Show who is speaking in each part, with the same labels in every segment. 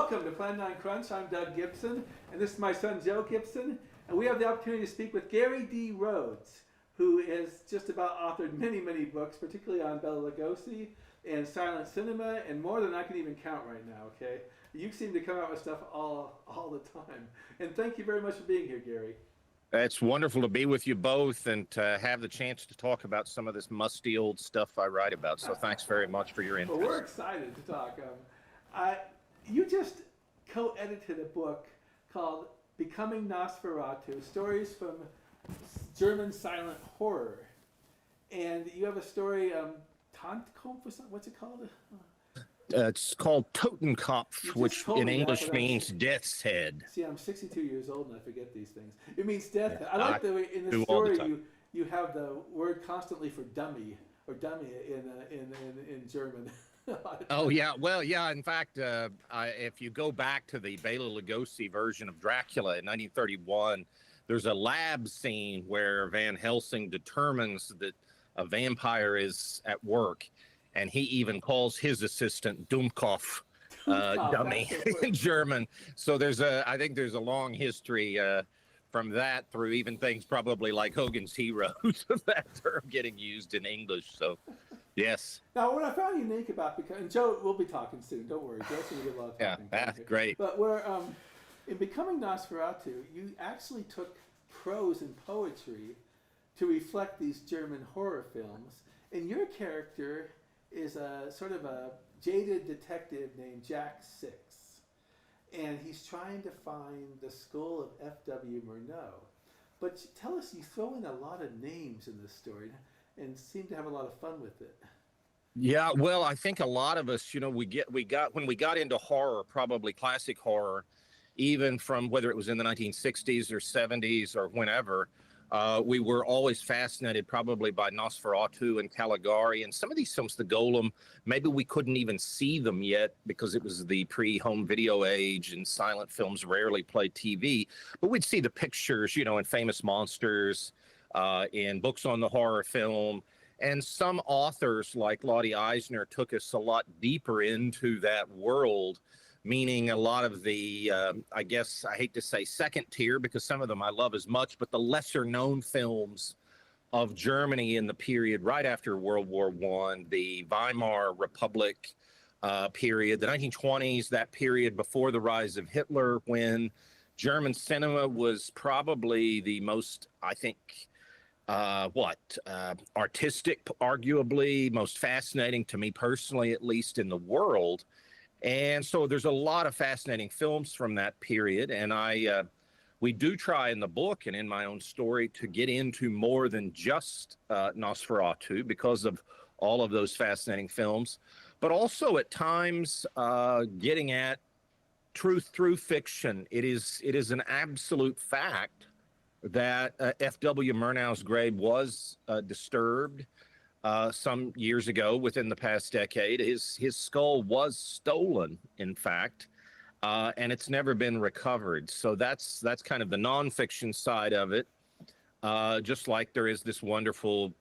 Speaker 1: Welcome to Plan 9 Crunch. I'm Doug Gibson, and this is my son Joe Gibson, and we have the opportunity to speak with Gary D. Rhodes, who has just about authored many, many books, particularly on Bela Lugosi and silent cinema, and more than I can even count right now, okay? You seem to come out with stuff all the time. And thank you very much for being here, Gary.
Speaker 2: It's wonderful to be with you both and to have the chance to talk about some of this musty old stuff I write about. So thanks very much for your interest.
Speaker 1: Well, we're excited to talk. You just co-edited a book called Becoming Nosferatu, Stories from German Silent Horror. And you have a story, Tantkampf or something, what's it called?
Speaker 2: It's called Totenkopf, which in English means death's head.
Speaker 1: See, I'm 62 years old and I forget these things. It means death. Yeah, I like the way in the story you have the word constantly for dummy or dummy in German.
Speaker 2: Oh yeah, well yeah. In fact, if you go back to the Bela Lugosi version of Dracula in 1931, there's a lab scene where Van Helsing determines that a vampire is at work, and he even calls his assistant Dummkopf, dummy in German. So I think there's a long history from that through even things probably like Hogan's Heroes of that term getting used in English. So. Yes.
Speaker 1: Now, what I found unique about and Joe, we'll be talking soon. Don't worry, Joe's going to get a lot of talking.
Speaker 2: Yeah, great.
Speaker 1: But in Becoming Nosferatu, you actually took prose and poetry to reflect these German horror films, and your character is a sort of a jaded detective named Jack Six, and he's trying to find the skull of F.W. Murnau. But tell us, you throw in a lot of names in this story and seem to have a lot of fun with it.
Speaker 2: Yeah, well, I think a lot of us, when we got into horror, probably classic horror, even from whether it was in the 1960s or 70s or whenever, we were always fascinated probably by Nosferatu and Caligari and some of these films, The Golem. Maybe we couldn't even see them yet because it was the pre-home video age and silent films rarely played TV, but we'd see the pictures, in Famous Monsters, in books on the horror film, and some authors like Lottie Eisner took us a lot deeper into that world, meaning a lot of the, I guess I hate to say second tier because some of them I love as much, but the lesser known films of Germany in the period right after World War I, the Weimar Republic period, the 1920s, that period before the rise of Hitler, when German cinema was probably the most, I think, artistic, arguably most fascinating to me personally, at least in the world. And so there's a lot of fascinating films from that period. And we do try in the book and in my own story to get into more than just Nosferatu because of all of those fascinating films, but also at times getting at truth through fiction. It is an absolute fact that F.W. Murnau's grave was disturbed some years ago within the past decade. His skull was stolen, in fact, and it's never been recovered. So that's kind of the nonfiction side of it, just like there is this wonderful,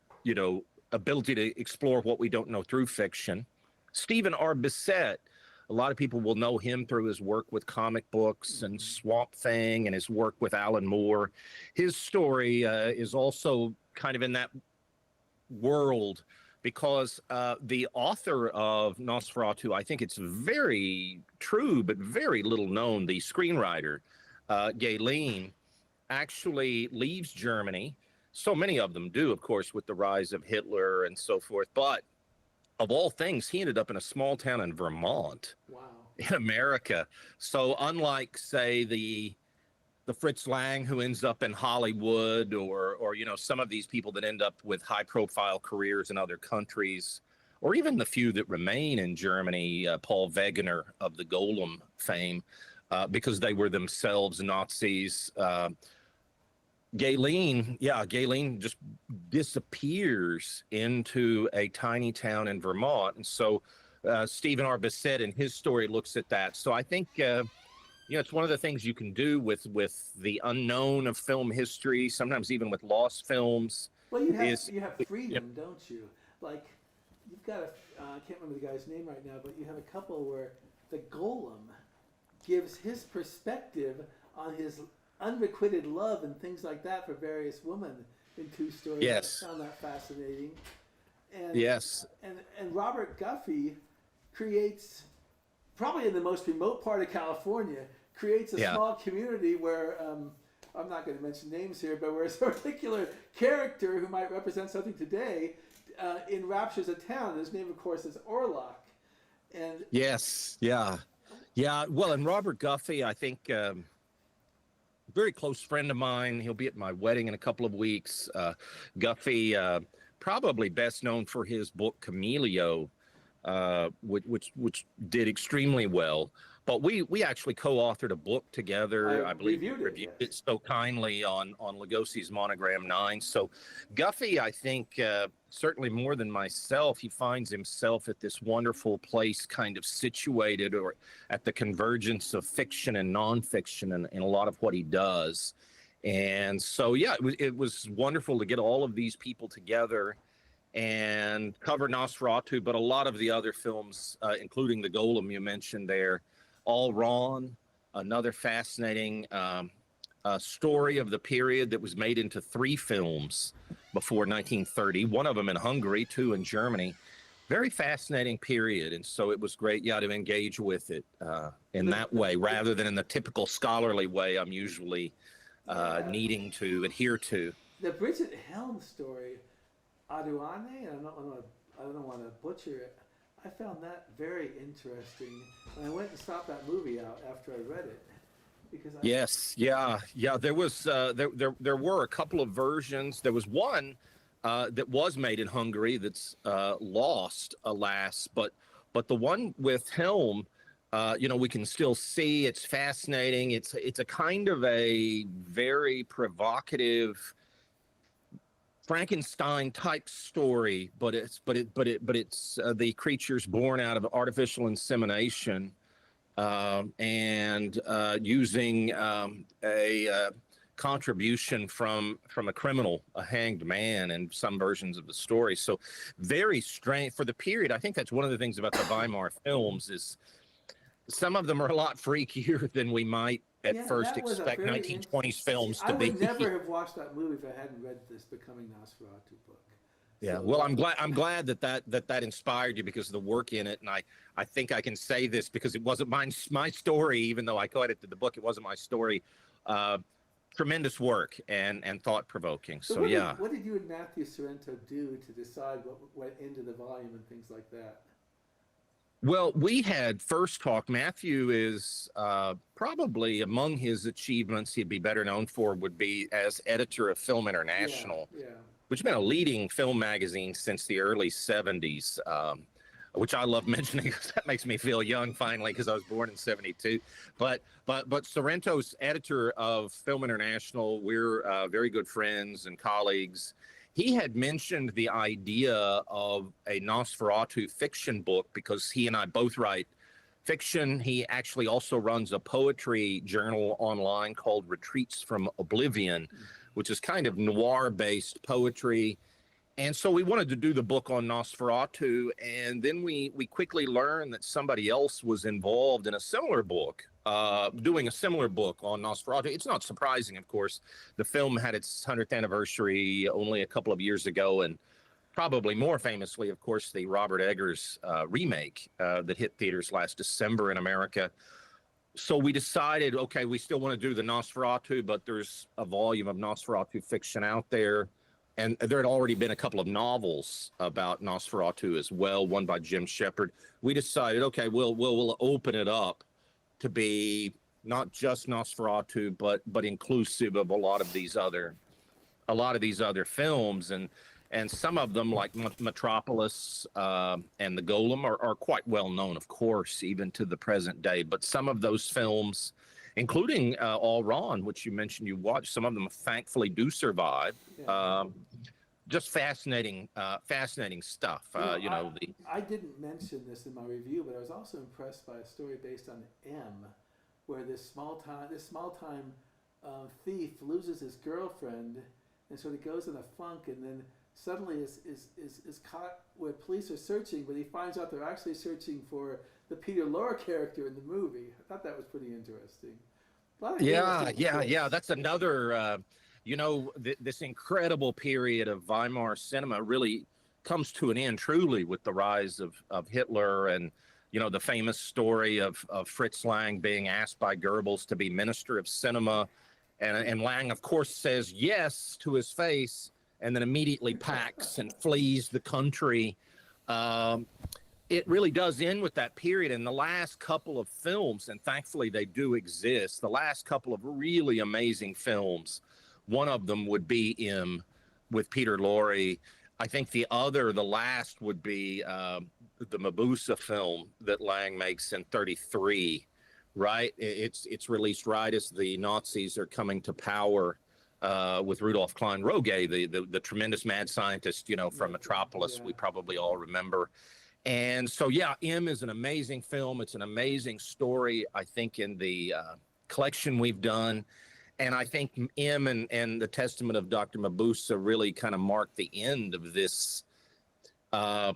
Speaker 2: ability to explore what we don't know through fiction. Stephen R. Bissett, a lot of people will know him through his work with comic books and Swamp Thing and his work with Alan Moore. His story is also kind of in that world because the author of Nosferatu, I think it's very true, but very little known, the screenwriter, Galen, actually leaves Germany. So many of them do, of course, with the rise of Hitler and so forth. But of all things, he ended up in a small town in Vermont, in America. So unlike, say, the Fritz Lang who ends up in Hollywood or some of these people that end up with high-profile careers in other countries, or even the few that remain in Germany, Paul Wegener of the Golem fame, because they were themselves Nazis. Galen just disappears into a tiny town in Vermont. And so Stephen R. Bissett in his story looks at that. So I think, it's one of the things you can do with the unknown of film history, sometimes even with lost films.
Speaker 1: Well, you have freedom, don't you? Like, you've got I can't remember the guy's name right now, but you have a couple where the Golem gives his perspective on his unrequited love and things like that for various women in two stories.
Speaker 2: Yes.
Speaker 1: I found that fascinating. And,
Speaker 2: Yes.
Speaker 1: and Robert Guffey creates, probably in the most remote part of California, creates a small community where, I'm not going to mention names here, but where a particular character who might represent something today enraptures a town. His name, of course, is Orlok. And
Speaker 2: Yes. Yeah. Yeah. Well, and Robert Guffey, I think, very close friend of mine. He'll be at my wedding in a couple of weeks. Guffey, probably best known for his book Camelio, which did extremely well. But we actually co-authored a book together. I believe you reviewed it so kindly on Lugosi's Monogram 9. So Guffey, I think, certainly more than myself, he finds himself at this wonderful place kind of situated or at the convergence of fiction and nonfiction in a lot of what he does. And so, yeah, it was wonderful to get all of these people together and cover Nosferatu, but a lot of the other films, including The Golem you mentioned there, All Ron, another fascinating story of the period that was made into 3 films before 1930, one of them in Hungary, 2 in Germany. Very fascinating period, and so it was great, to engage with it in that way, rather than in the typical scholarly way I'm usually needing to adhere to.
Speaker 1: The Bridget Helm story, Aduane, I don't want to butcher it. I found that very interesting, and I went and sought that movie out after I read it. There was there were a couple of versions. There was one that was made in Hungary that's lost, alas, but the one with Helm, we can still see. It's fascinating. It's a kind of a very provocative Frankenstein type story, but it's the creatures born out of artificial insemination, and using a contribution from a criminal, a hanged man, in some versions of the story. So very strange for the period. I think that's one of the things about the Weimar films is some of them are a lot freakier than we might at first expect 1920s films to be. I would never have watched that movie if I hadn't read this Becoming Nosferatu book.
Speaker 2: Yeah, well, I'm glad that inspired you because of the work in it, and I think I can say this because it wasn't my story, even though I co-edited the book. It wasn't my story. Tremendous work and thought-provoking. So
Speaker 1: what did you and Matthew Sorrento do to decide what went into the volume and things like that?
Speaker 2: Well, we had first talk. Matthew is probably among his achievements he'd be better known for would be as editor of Film International, which has been a leading film magazine since the early 70s, which I love mentioning because that makes me feel young finally because I was born in 72. But Sorrento's editor of Film International, we're very good friends and colleagues. He had mentioned the idea of a Nosferatu fiction book because he and I both write fiction. He actually also runs a poetry journal online called Retreats from Oblivion, which is kind of noir-based poetry. And so we wanted to do the book on Nosferatu, and then we quickly learned that somebody else was involved in a similar book, doing a similar book on Nosferatu. It's not surprising, of course. The film had its 100th anniversary only a couple of years ago, and probably more famously, of course, the Robert Eggers remake that hit theaters last December in America. So we decided, okay, we still want to do the Nosferatu, but there's a volume of Nosferatu fiction out there. And there had already been a couple of novels about Nosferatu as well, one by Jim Shepard. We decided, okay, we'll open it up to be not just Nosferatu, but inclusive of a lot of these other films, and some of them like Metropolis and The Golem are quite well known, of course, even to the present day. But some of those films, including All Ron, which you mentioned you watched, some of them thankfully do survive. Just fascinating stuff.
Speaker 1: I didn't mention this in my review, but I was also impressed by a story based on M, where this small time thief loses his girlfriend, and so he goes in a funk, and then suddenly is caught where police are searching, but he finds out they're actually searching for the Peter Lorre character in the movie. I thought that was pretty interesting. A lot of
Speaker 2: Yeah,
Speaker 1: interesting
Speaker 2: yeah, yeah.
Speaker 1: twists.
Speaker 2: That's another, this incredible period of Weimar cinema really comes to an end truly with the rise of Hitler and, the famous story of Fritz Lang being asked by Goebbels to be Minister of Cinema. And Lang, of course, says yes to his face and then immediately packs and flees the country. Um, it really does end with that period. And the last couple of films, and thankfully they do exist, the last couple of really amazing films, one of them would be M with Peter Lorre. I think the last would be the Mabuse film that Lang makes in 1933, right? It's released right as the Nazis are coming to power with Rudolf Klein-Roge, the tremendous mad scientist, from Metropolis, we probably all remember. And so, yeah, M is an amazing film. It's an amazing story, I think, in the collection we've done. And I think M and the Testament of Dr. Mabuse really kind of marked the end of this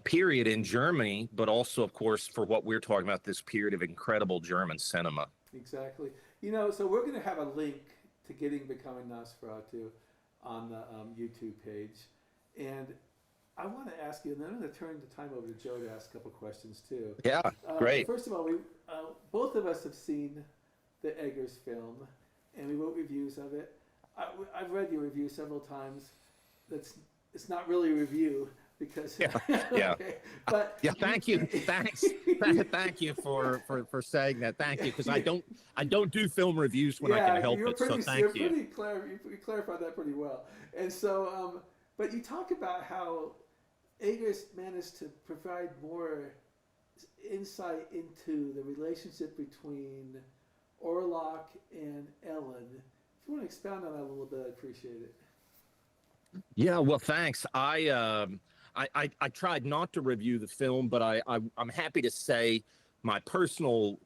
Speaker 2: period in Germany, but also, of course, for what we're talking about, this period of incredible German cinema.
Speaker 1: Exactly. So we're going to have a link to Getting Becoming Nosferatu on the YouTube page. And I want to ask you, and then I'm going to turn the time over to Joe to ask a couple questions too.
Speaker 2: Yeah, great.
Speaker 1: First of all, we both of us have seen the Eggers film, and we wrote reviews of it. I've read your review several times. It's not really a review because
Speaker 2: yeah.
Speaker 1: Okay, but
Speaker 2: thank you. Thanks. Thank you for saying that. Thank you, because I don't do film reviews when I can help it. So thank you.
Speaker 1: Pretty clear. You clarified that pretty well. And so, but you talk about how Eggers managed to provide more insight into the relationship between Orlok and Ellen. If you want to expound on that a little bit, I'd appreciate it.
Speaker 2: Yeah, well, thanks. I tried not to review the film, but I'm happy to say my personal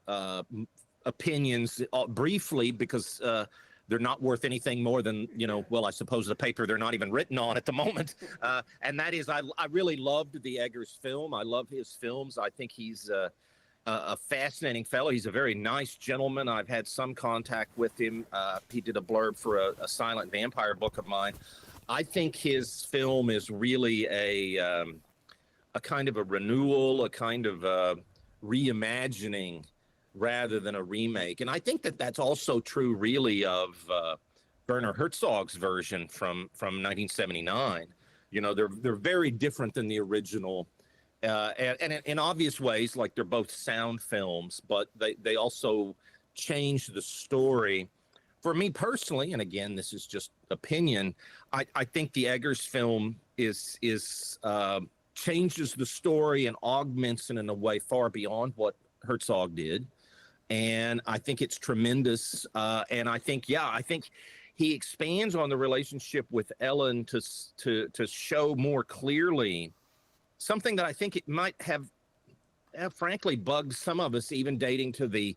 Speaker 2: opinions briefly, because they're not worth anything more than, I suppose the paper they're not even written on at the moment. And that is, I really loved the Eggers film. I love his films. I think he's a fascinating fellow. He's a very nice gentleman. I've had some contact with him. He did a blurb for a silent vampire book of mine. I think his film is really a kind of a renewal, a kind of reimagining rather than a remake. And I think that's also true, really, of Werner Herzog's version from 1979. They're very different than the original, and in obvious ways, like they're both sound films, but they also change the story. For me personally, and again, this is just opinion, I think the Eggers film is changes the story and augments it in a way far beyond what Herzog did. And I think it's tremendous. And I think he expands on the relationship with Ellen to show more clearly something that I think it might have frankly bugged some of us, even dating to the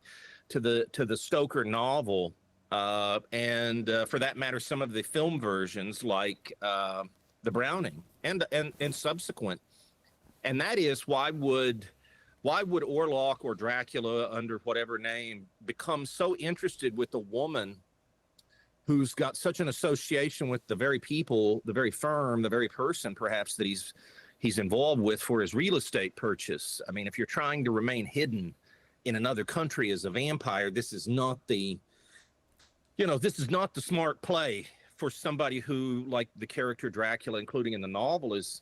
Speaker 2: Stoker novel. And for that matter, some of the film versions like the Browning and subsequent. And that is, why would Orlok or Dracula, under whatever name, become so interested with a woman who's got such an association with the very people, the very firm, the very person perhaps that he's involved with for his real estate purchase? I mean, if you're trying to remain hidden in another country as a vampire, this is not the smart play for somebody who, like the character Dracula, including in the novel, is,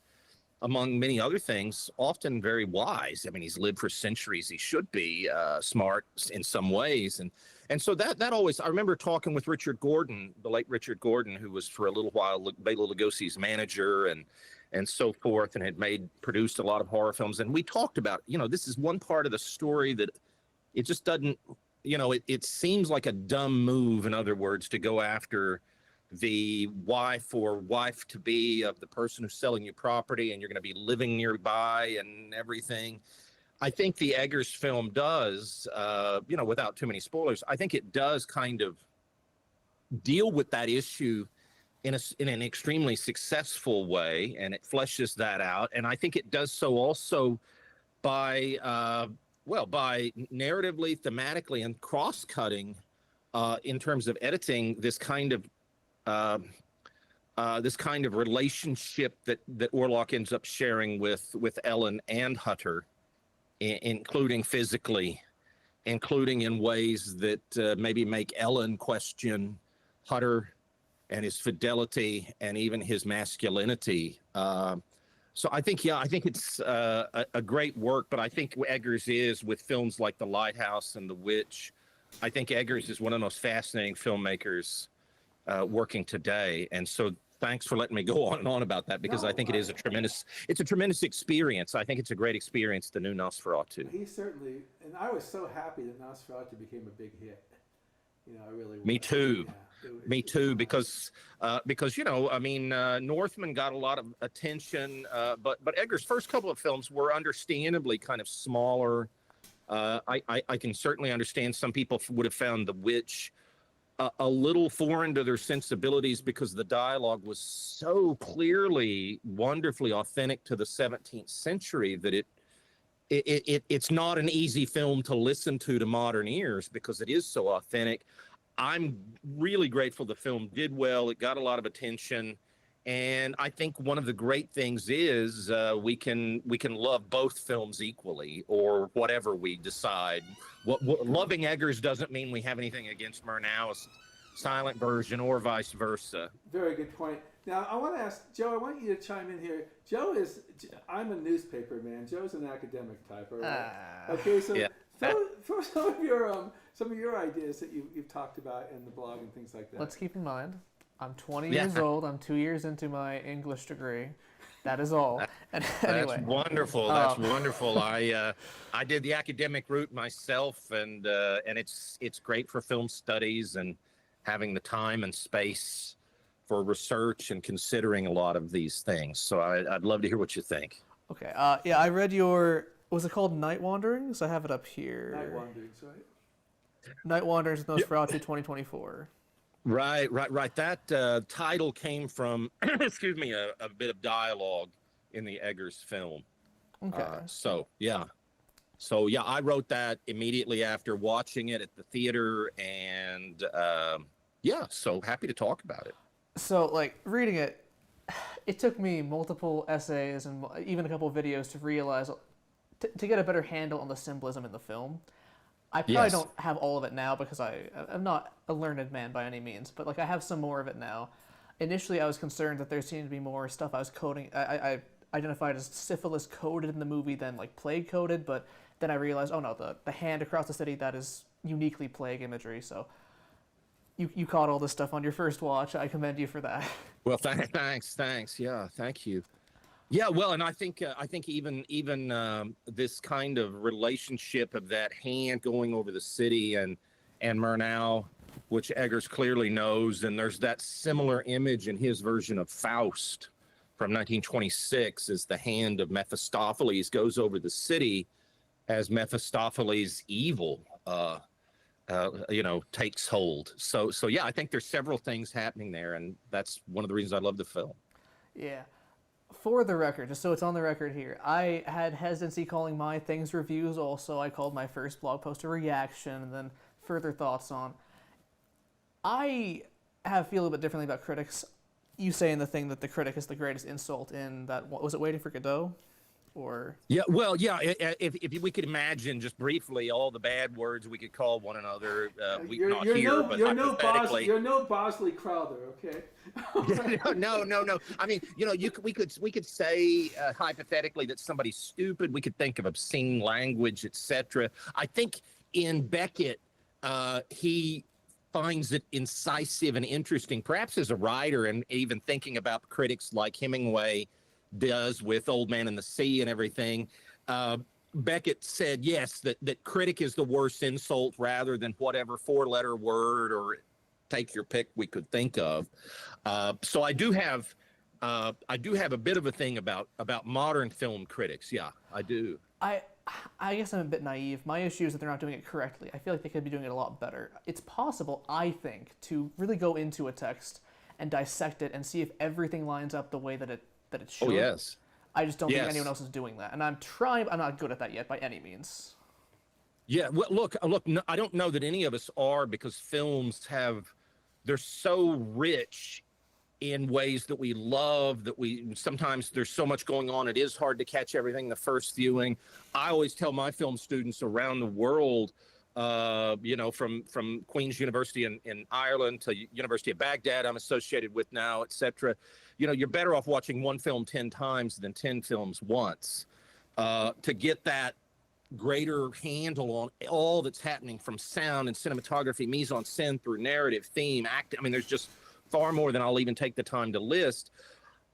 Speaker 2: among many other things, often very wise. I mean, he's lived for centuries. He should be smart in some ways. And so that always, I remember talking with Richard Gordon, the late Richard Gordon, who was for a little while Bela Lugosi's manager and so forth, and had produced a lot of horror films. And we talked about, this is one part of the story that it just doesn't, it seems like a dumb move, in other words, to go after the wife or wife-to-be of the person who's selling you property, and you're going to be living nearby and everything. I think the Eggers film does, without too many spoilers, I think it does kind of deal with that issue in an extremely successful way, and it fleshes that out. And I think it does so also by well, by narratively, thematically, and cross-cutting in terms of editing uh, this kind of relationship that Orlok ends up sharing with Ellen and Hutter, including physically, including in ways that maybe make Ellen question Hutter and his fidelity and even his masculinity. So I think, yeah, I think it's a great work, but I think Eggers is, with films like The Lighthouse and The Witch, I think Eggers is one of the most fascinating filmmakers working today. And so thanks for letting me go on and on about that, because I think it is it's a tremendous experience. I think it's a great experience, the new Nosferatu.
Speaker 1: He certainly, and I was so happy that Nosferatu became a big hit. I really was.
Speaker 2: Me too.
Speaker 1: Yeah,
Speaker 2: Me too, because I mean, Northman got a lot of attention, but Eggers' first couple of films were understandably kind of smaller. I can certainly understand some people would have found The Witch a little foreign to their sensibilities, because the dialogue was so clearly, wonderfully authentic to the 17th century that it's not an easy film to listen to modern ears, because it is so authentic. I'm really grateful the film did well. It got a lot of attention. And I think one of the great things is we can love both films equally, or whatever we decide. Loving Eggers doesn't mean we have anything against Murnau's silent version, or vice versa.
Speaker 1: Very good point. Now, I want to ask Joe, I want you to chime in here. I'm a newspaper man. Joe's an academic type, all right? Okay, so
Speaker 2: yeah.
Speaker 1: throw some of your ideas that you've talked about in the blog and things like that.
Speaker 3: Let's keep in mind, I'm 20 years old. I'm 2 years into my English degree. That is all. And anyway,
Speaker 2: That's wonderful. That's wonderful. I did the academic route myself, and it's great for film studies and having the time and space for research and considering a lot of these things. So I'd love to hear what you think.
Speaker 3: Okay. Yeah, I read was it called Night Wanderings? I have it up here.
Speaker 1: Night Wanderings, right?
Speaker 3: Night Wanderings, Nosferatu 2024.
Speaker 2: Right. That title came from, excuse me, a bit of dialogue in the Eggers film.
Speaker 3: Okay.
Speaker 2: So I wrote that immediately after watching it at the theater, and so happy to talk about it.
Speaker 3: So, like, reading it, it took me multiple essays and even a couple of videos to realize, to get a better handle on the symbolism in the film. I probably don't have all of it now, because I'm not a learned man by any means, but like I have some more of it now. Initially, I was concerned that there seemed to be more stuff I was coding. I identified as syphilis coded in the movie than like plague coded, but then I realized, oh no, the hand across the city, that is uniquely plague imagery. So you caught all this stuff on your first watch. I commend you for that.
Speaker 2: Well, thanks. Yeah, thank you. Yeah, well, and I think even this kind of relationship of that hand going over the city and Murnau, which Eggers clearly knows, and there's that similar image in his version of Faust from 1926, as the hand of Mephistopheles goes over the city as Mephistopheles' evil takes hold. So yeah, I think there's several things happening there, and that's one of the reasons I love the film.
Speaker 3: Yeah. For the record, just so it's on the record here, I had hesitancy calling my things reviews also. I called my first blog post a reaction, and then further thoughts on. I feel a little bit differently about critics. You say in the thing that the critic is the greatest insult in that, was it Waiting for Godot? Or
Speaker 2: yeah, well, yeah. If we could imagine just briefly all the bad words we could call one another,
Speaker 1: you're no Bosley Crowther, okay?
Speaker 2: No. I mean, we could say hypothetically that somebody's stupid. We could think of obscene language, etc. I think in Beckett, he finds it incisive and interesting, perhaps as a writer, and even thinking about critics like Hemingway does with Old Man and the Sea and everything. Beckett said, yes, that critic is the worst insult, rather than whatever four-letter word or take your pick we could think of. So I do have a bit of a thing about modern film critics. Yeah, I do.
Speaker 3: I guess I'm a bit naive. My issue is that they're not doing it correctly. I feel like they could be doing it a lot better. It's possible, I think, to really go into a text and dissect it and see if everything lines up the way that it should.
Speaker 2: Oh, yes.
Speaker 3: I just don't think anyone else is doing that. And I'm not good at that yet by any means.
Speaker 2: Yeah, well, look. No, I don't know that any of us are, because they're so rich in ways that we love, that we sometimes there's so much going on. It is hard to catch everything the first viewing. I always tell my film students around the world, from Queen's University in Ireland to University of Baghdad, I'm associated with now, etc. You're better off watching one film 10 times than 10 films once, to get that greater handle on all that's happening, from sound and cinematography, mise en scène, through narrative, theme, acting. I mean, there's just far more than I'll even take the time to list.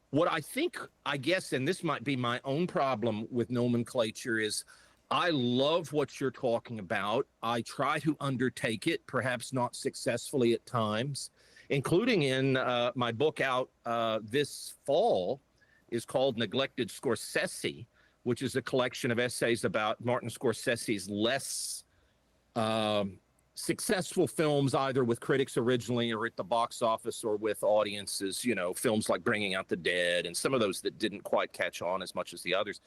Speaker 2: What I guess, and this might be my own problem with nomenclature, is I love what you're talking about. I try to undertake it, perhaps not successfully at times, including in my book out this fall, is called Neglected Scorsese, which is a collection of essays about Martin Scorsese's less successful films, either with critics originally or at the box office or with audiences, films like Bringing Out the Dead and some of those that didn't quite catch on as much as the others.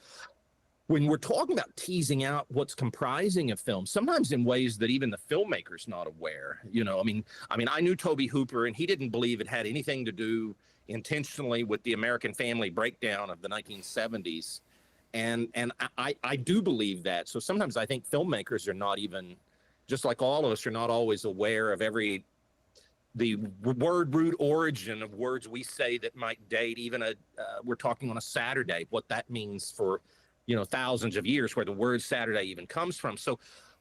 Speaker 2: When we're talking about teasing out what's comprising a film, sometimes in ways that even the filmmaker's not aware, I knew Tobe Hooper, and he didn't believe it had anything to do intentionally with the American family breakdown of the 1970s. And I do believe that. So sometimes I think filmmakers are not even, just like all of us, are not always aware of the word root origin of words we say that might date even we're talking on a Saturday, what that means for, thousands of years, where the word Saturday even comes from. So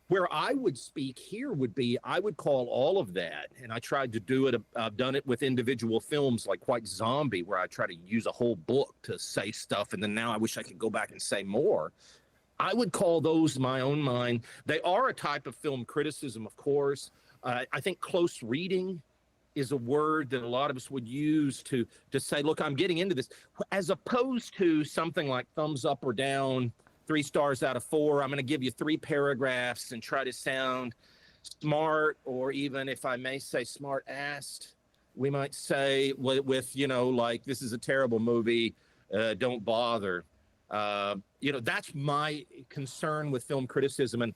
Speaker 2: where I would speak here would be, I would call all of that, and I tried to do it, I've done it with individual films like White Zombie, where I try to use a whole book to say stuff, and then now I wish I could go back and say more. I would call those, in my own mind, they are a type of film criticism, of course. I think close reading is a word that a lot of us would use to say, look, I'm getting into this, as opposed to something like thumbs up or down, 3 stars out of 4. I'm going to give you 3 paragraphs and try to sound smart, or even, if I may say, smart-assed. We might say with like, this is a terrible movie, don't bother. That's my concern with film criticism. And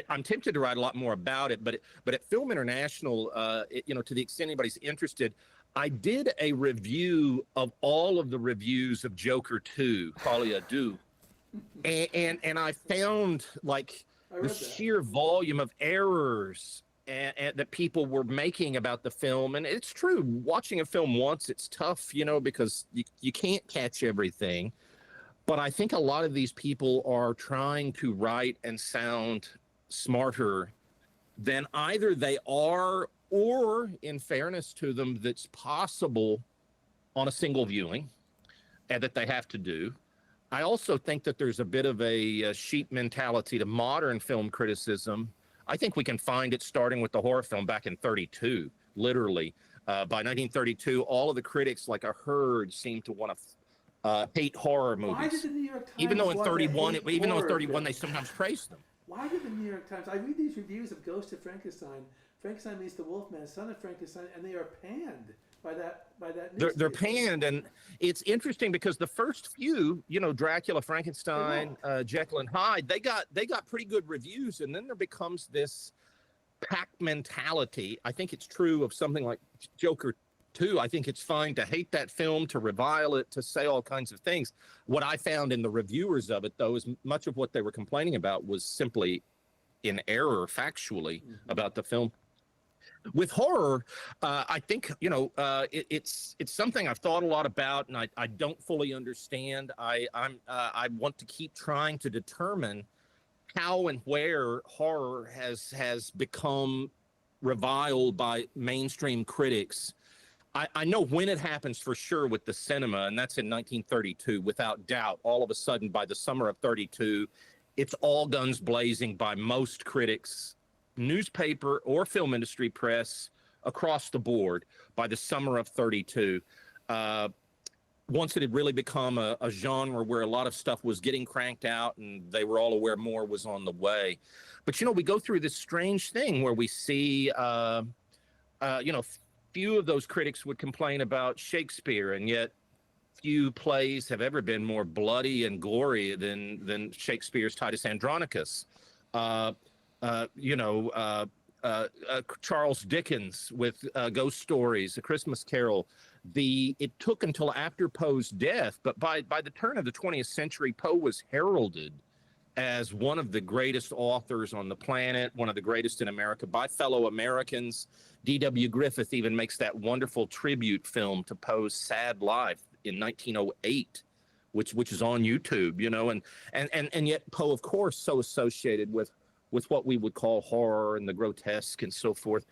Speaker 2: I'm tempted to write a lot more about it, but at Film International, to the extent anybody's interested, I did a review of all of the reviews of Joker 2, Folie à Deux. And I found the sheer volume of errors and that people were making about the film. And it's true, watching a film once, it's tough, because you can't catch everything. But I think a lot of these people are trying to write and sound smarter than either they are, or, in fairness to them, that's possible on a single viewing, and that they have to do. I also think that there's a bit of a sheep mentality to modern film criticism. I think we can find it starting with the horror film back in 32, literally. By 1932, all of the critics, like a herd, seemed to want to hate horror movies.
Speaker 1: Why did the New York Times
Speaker 2: even though in 31 they sometimes praised them.
Speaker 1: Why did the New York Times? I read these reviews of Ghost of Frankenstein. Frankenstein meets the Wolfman, Son of Frankenstein, and they are panned by that
Speaker 2: They're panned, and it's interesting because the first few, Dracula, Frankenstein, Jekyll and Hyde, they got pretty good reviews, and then there becomes this pack mentality. I think it's true of something like Joker 2. I think it's fine to hate that film, to revile it, to say all kinds of things. What I found in the reviewers of it, though, is much of what they were complaining about was simply in error factually about the film. With horror, I think, it's something I've thought a lot about, and I don't fully understand. I want to keep trying to determine how and where horror has become reviled by mainstream critics. I know when it happens for sure with the cinema, and that's in 1932, without doubt. All of a sudden, by the summer of 32, it's all guns blazing by most critics, newspaper or film industry press, across the board by the summer of 32. Once it had really become a genre where a lot of stuff was getting cranked out and they were all aware more was on the way. But, we go through this strange thing where we see, few of those critics would complain about Shakespeare, and yet few plays have ever been more bloody and gory than Shakespeare's Titus Andronicus. uh, Charles Dickens with Ghost Stories, A Christmas Carol. It took until after Poe's death, but by the turn of the 20th century, Poe was heralded as one of the greatest authors on the planet, one of the greatest in America by fellow Americans. D.W. Griffith even makes that wonderful tribute film to Poe's sad life in 1908, which is on YouTube, and yet Poe, of course, so associated with what we would call horror and the grotesque and so forth.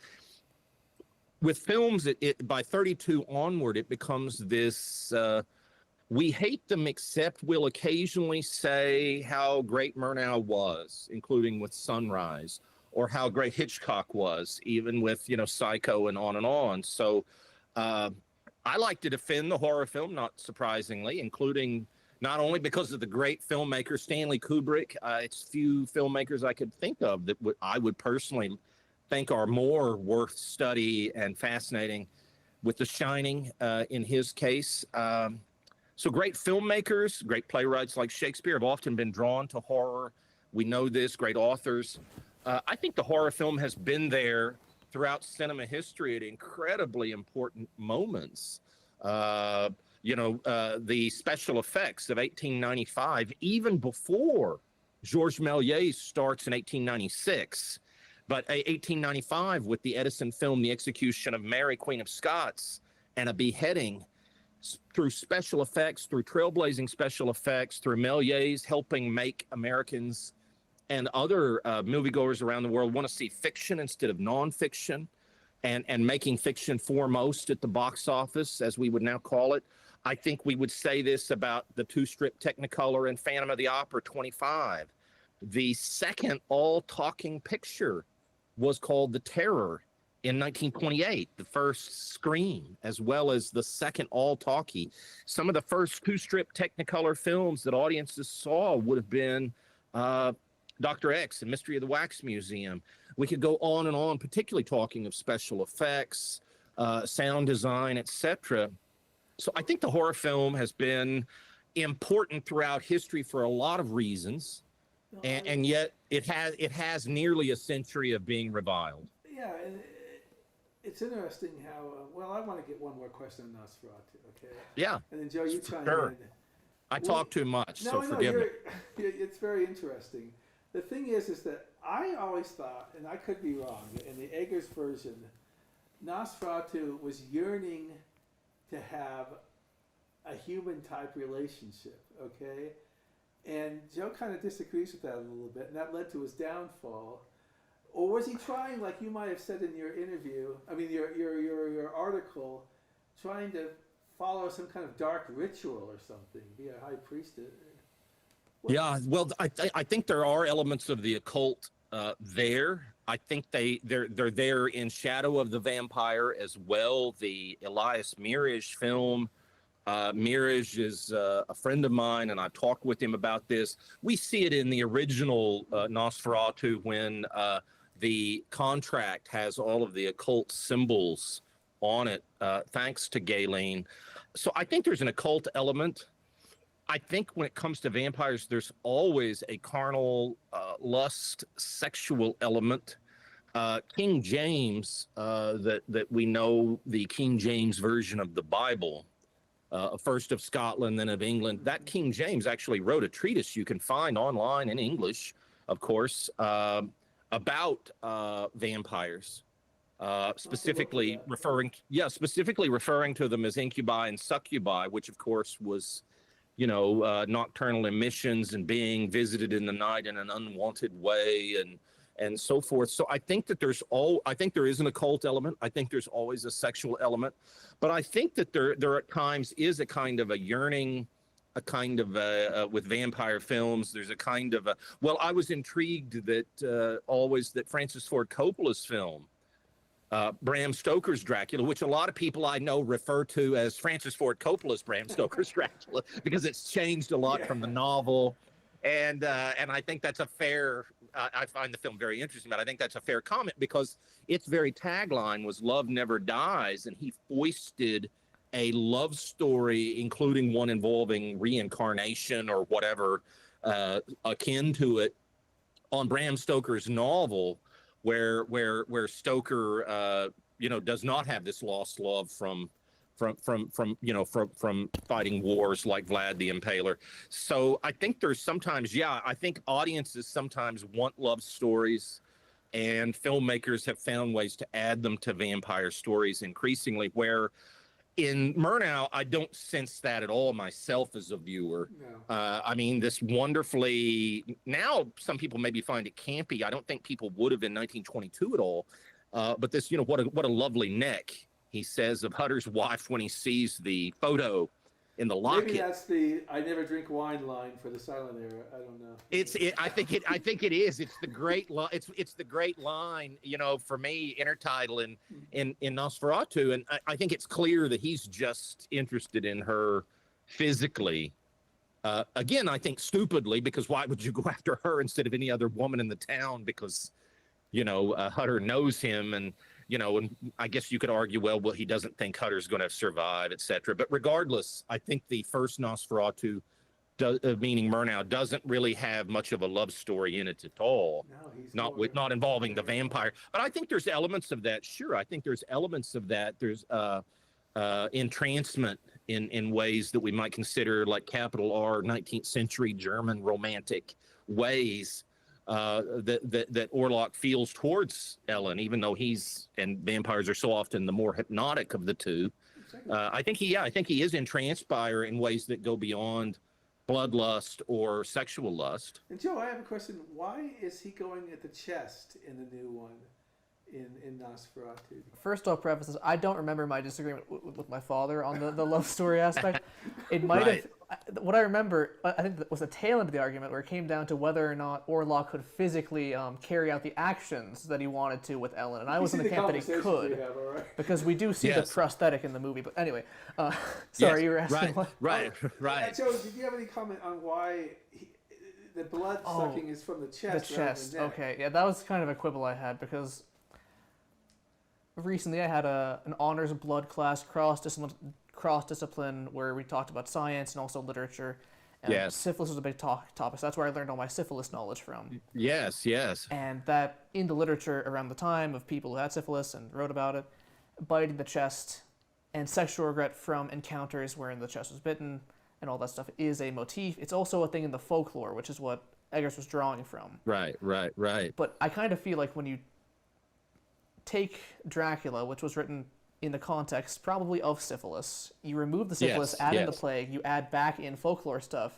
Speaker 2: With films, by 32 onward, it becomes this, we hate them, except we'll occasionally say how great Murnau was, including with Sunrise, or how great Hitchcock was, even with, Psycho and on and on. So I like to defend the horror film, not surprisingly, including not only because of the great filmmaker Stanley Kubrick. It's few filmmakers I could think of that I would personally think are more worth study and fascinating, with The Shining in his case. So great filmmakers, great playwrights like Shakespeare have often been drawn to horror. We know this, great authors. I think the horror film has been there throughout cinema history at incredibly important moments. The special effects of 1895, even before Georges Méliès starts in 1896. But 1895, with the Edison film, The Execution of Mary, Queen of Scots, and a beheading, through special effects, through trailblazing special effects, through Méliès helping make Americans and other moviegoers around the world want to see fiction instead of nonfiction, and making fiction foremost at the box office, as we would now call it. I think we would say this about the two-strip Technicolor and Phantom of the Opera 25. The second all-talking picture was called The Terror in 1928, the first Scream, as well as the second all-talkie. Some of the first two-strip Technicolor films that audiences saw would have been Dr. X and Mystery of the Wax Museum. We could go on and on, particularly talking of special effects, sound design, etc. So I think the horror film has been important throughout history for a lot of reasons, and yet it has nearly a century of being reviled.
Speaker 1: Yeah, and it's interesting how. I want to get one more question on Nosferatu, okay?
Speaker 2: Yeah.
Speaker 1: And then Joe, you chime
Speaker 2: sure.
Speaker 1: in.
Speaker 2: I talk too much, so forgive me.
Speaker 1: It's very interesting. The thing is that I always thought, and I could be wrong, in the Eggers version, Nosferatu was yearning to have a human-type relationship, okay? And Joe kind of disagrees with that a little bit, and that led to his downfall. Or was he trying, like you might have said in your interview, your article, trying to follow some kind of dark ritual or something, be a high priest?
Speaker 2: Yeah, well, I think there are elements of the occult there. I think they're there in Shadow of the Vampire as well. The Elias Mirage film. Mirage is a friend of mine, and I've talked with him about this. We see it in the original Nosferatu when the contract has all of the occult symbols on it, thanks to Galen. So I think there's an occult element. I think when it comes to vampires, there's always a carnal lust, sexual element. King James, that we know, the King James version of the Bible, first of Scotland, then of England. That King James actually wrote a treatise you can find online in English, of course, about vampires, specifically referring to them as incubi and succubi, which of course was, nocturnal emissions and being visited in the night in an unwanted way and so forth. So I think that I think there is an occult element. I think there's always a sexual element, but I think that there at times is a kind of a yearning, with vampire films, there's a kind of I was intrigued that Francis Ford Coppola's film, Bram Stoker's Dracula, which a lot of people I know refer to as Francis Ford Coppola's Bram Stoker's Dracula, because it's changed a lot from the novel. And I think that's a fair, I find the film very interesting, but I think that's a fair comment, because its very tagline was "Love Never Dies," and he foisted a love story, including one involving reincarnation or whatever akin to it, on Bram Stoker's novel, where Stoker, does not have this lost love from fighting wars like Vlad the Impaler. So I think there's sometimes, I think audiences sometimes want love stories, and filmmakers have found ways to add them to vampire stories increasingly, where in Murnau, I don't sense that at all myself as a viewer.
Speaker 1: No.
Speaker 2: I mean, this wonderfully, now some people maybe find it campy. I don't think people would have in 1922 at all. But this, what a lovely neck, he says of Hutter's wife when he sees the photo in the locket.
Speaker 1: Maybe that's the "I never drink wine" line for the silent era. I don't know.
Speaker 2: I think it is. It's the great it's the great line, for me, intertitle in Nosferatu, and I think it's clear that he's just interested in her physically. Again, I think stupidly, because why would you go after her instead of any other woman in the town? Because Hutter knows him, and and I guess you could argue, well, he doesn't think Hutter's going to survive, etc. But regardless, I think the first Nosferatu, meaning Murnau, doesn't really have much of a love story in it at all.
Speaker 1: No,
Speaker 2: not involving the vampire. But I think there's elements of that. Sure, I think there's elements of that. There's entrancement in ways that we might consider like capital R 19th century German romantic ways. That Orlok feels towards Ellen, even though and vampires are so often the more hypnotic of the two. I think he is entranced by her in ways that go beyond bloodlust or sexual lust.
Speaker 1: And Joe, I have a question. Why is he going at the chest in the new one, in Nosferatu?
Speaker 3: First, I'll preface this. I don't remember my disagreement with my father on the love story aspect. It might have. What I remember, I think, was the tail end of the argument, where it came down to whether or not Orlok could physically carry out the actions that he wanted to with Ellen, and I was in the camp that he could, because we do see the prosthetic in the movie. But anyway, sorry, you were asking what?
Speaker 2: Right.
Speaker 1: Joe, did you have any comment on why the blood sucking is from the chest?
Speaker 3: The chest. Okay, yeah, that was kind of a quibble I had, because recently I had an honors blood class cross-discipline where we talked about science and also literature. And syphilis was a big topic, so that's where I learned all my syphilis knowledge from.
Speaker 2: Yes.
Speaker 3: And that in the literature around the time of people who had syphilis and wrote about it, biting the chest and sexual regret from encounters wherein the chest was bitten and all that stuff is a motif. It's also a thing in the folklore, which is what Eggers was drawing from.
Speaker 2: Right.
Speaker 3: But I kind of feel like when you take Dracula, which was written in the context probably of syphilis, you remove the syphilis, add in the plague, you add back in folklore stuff,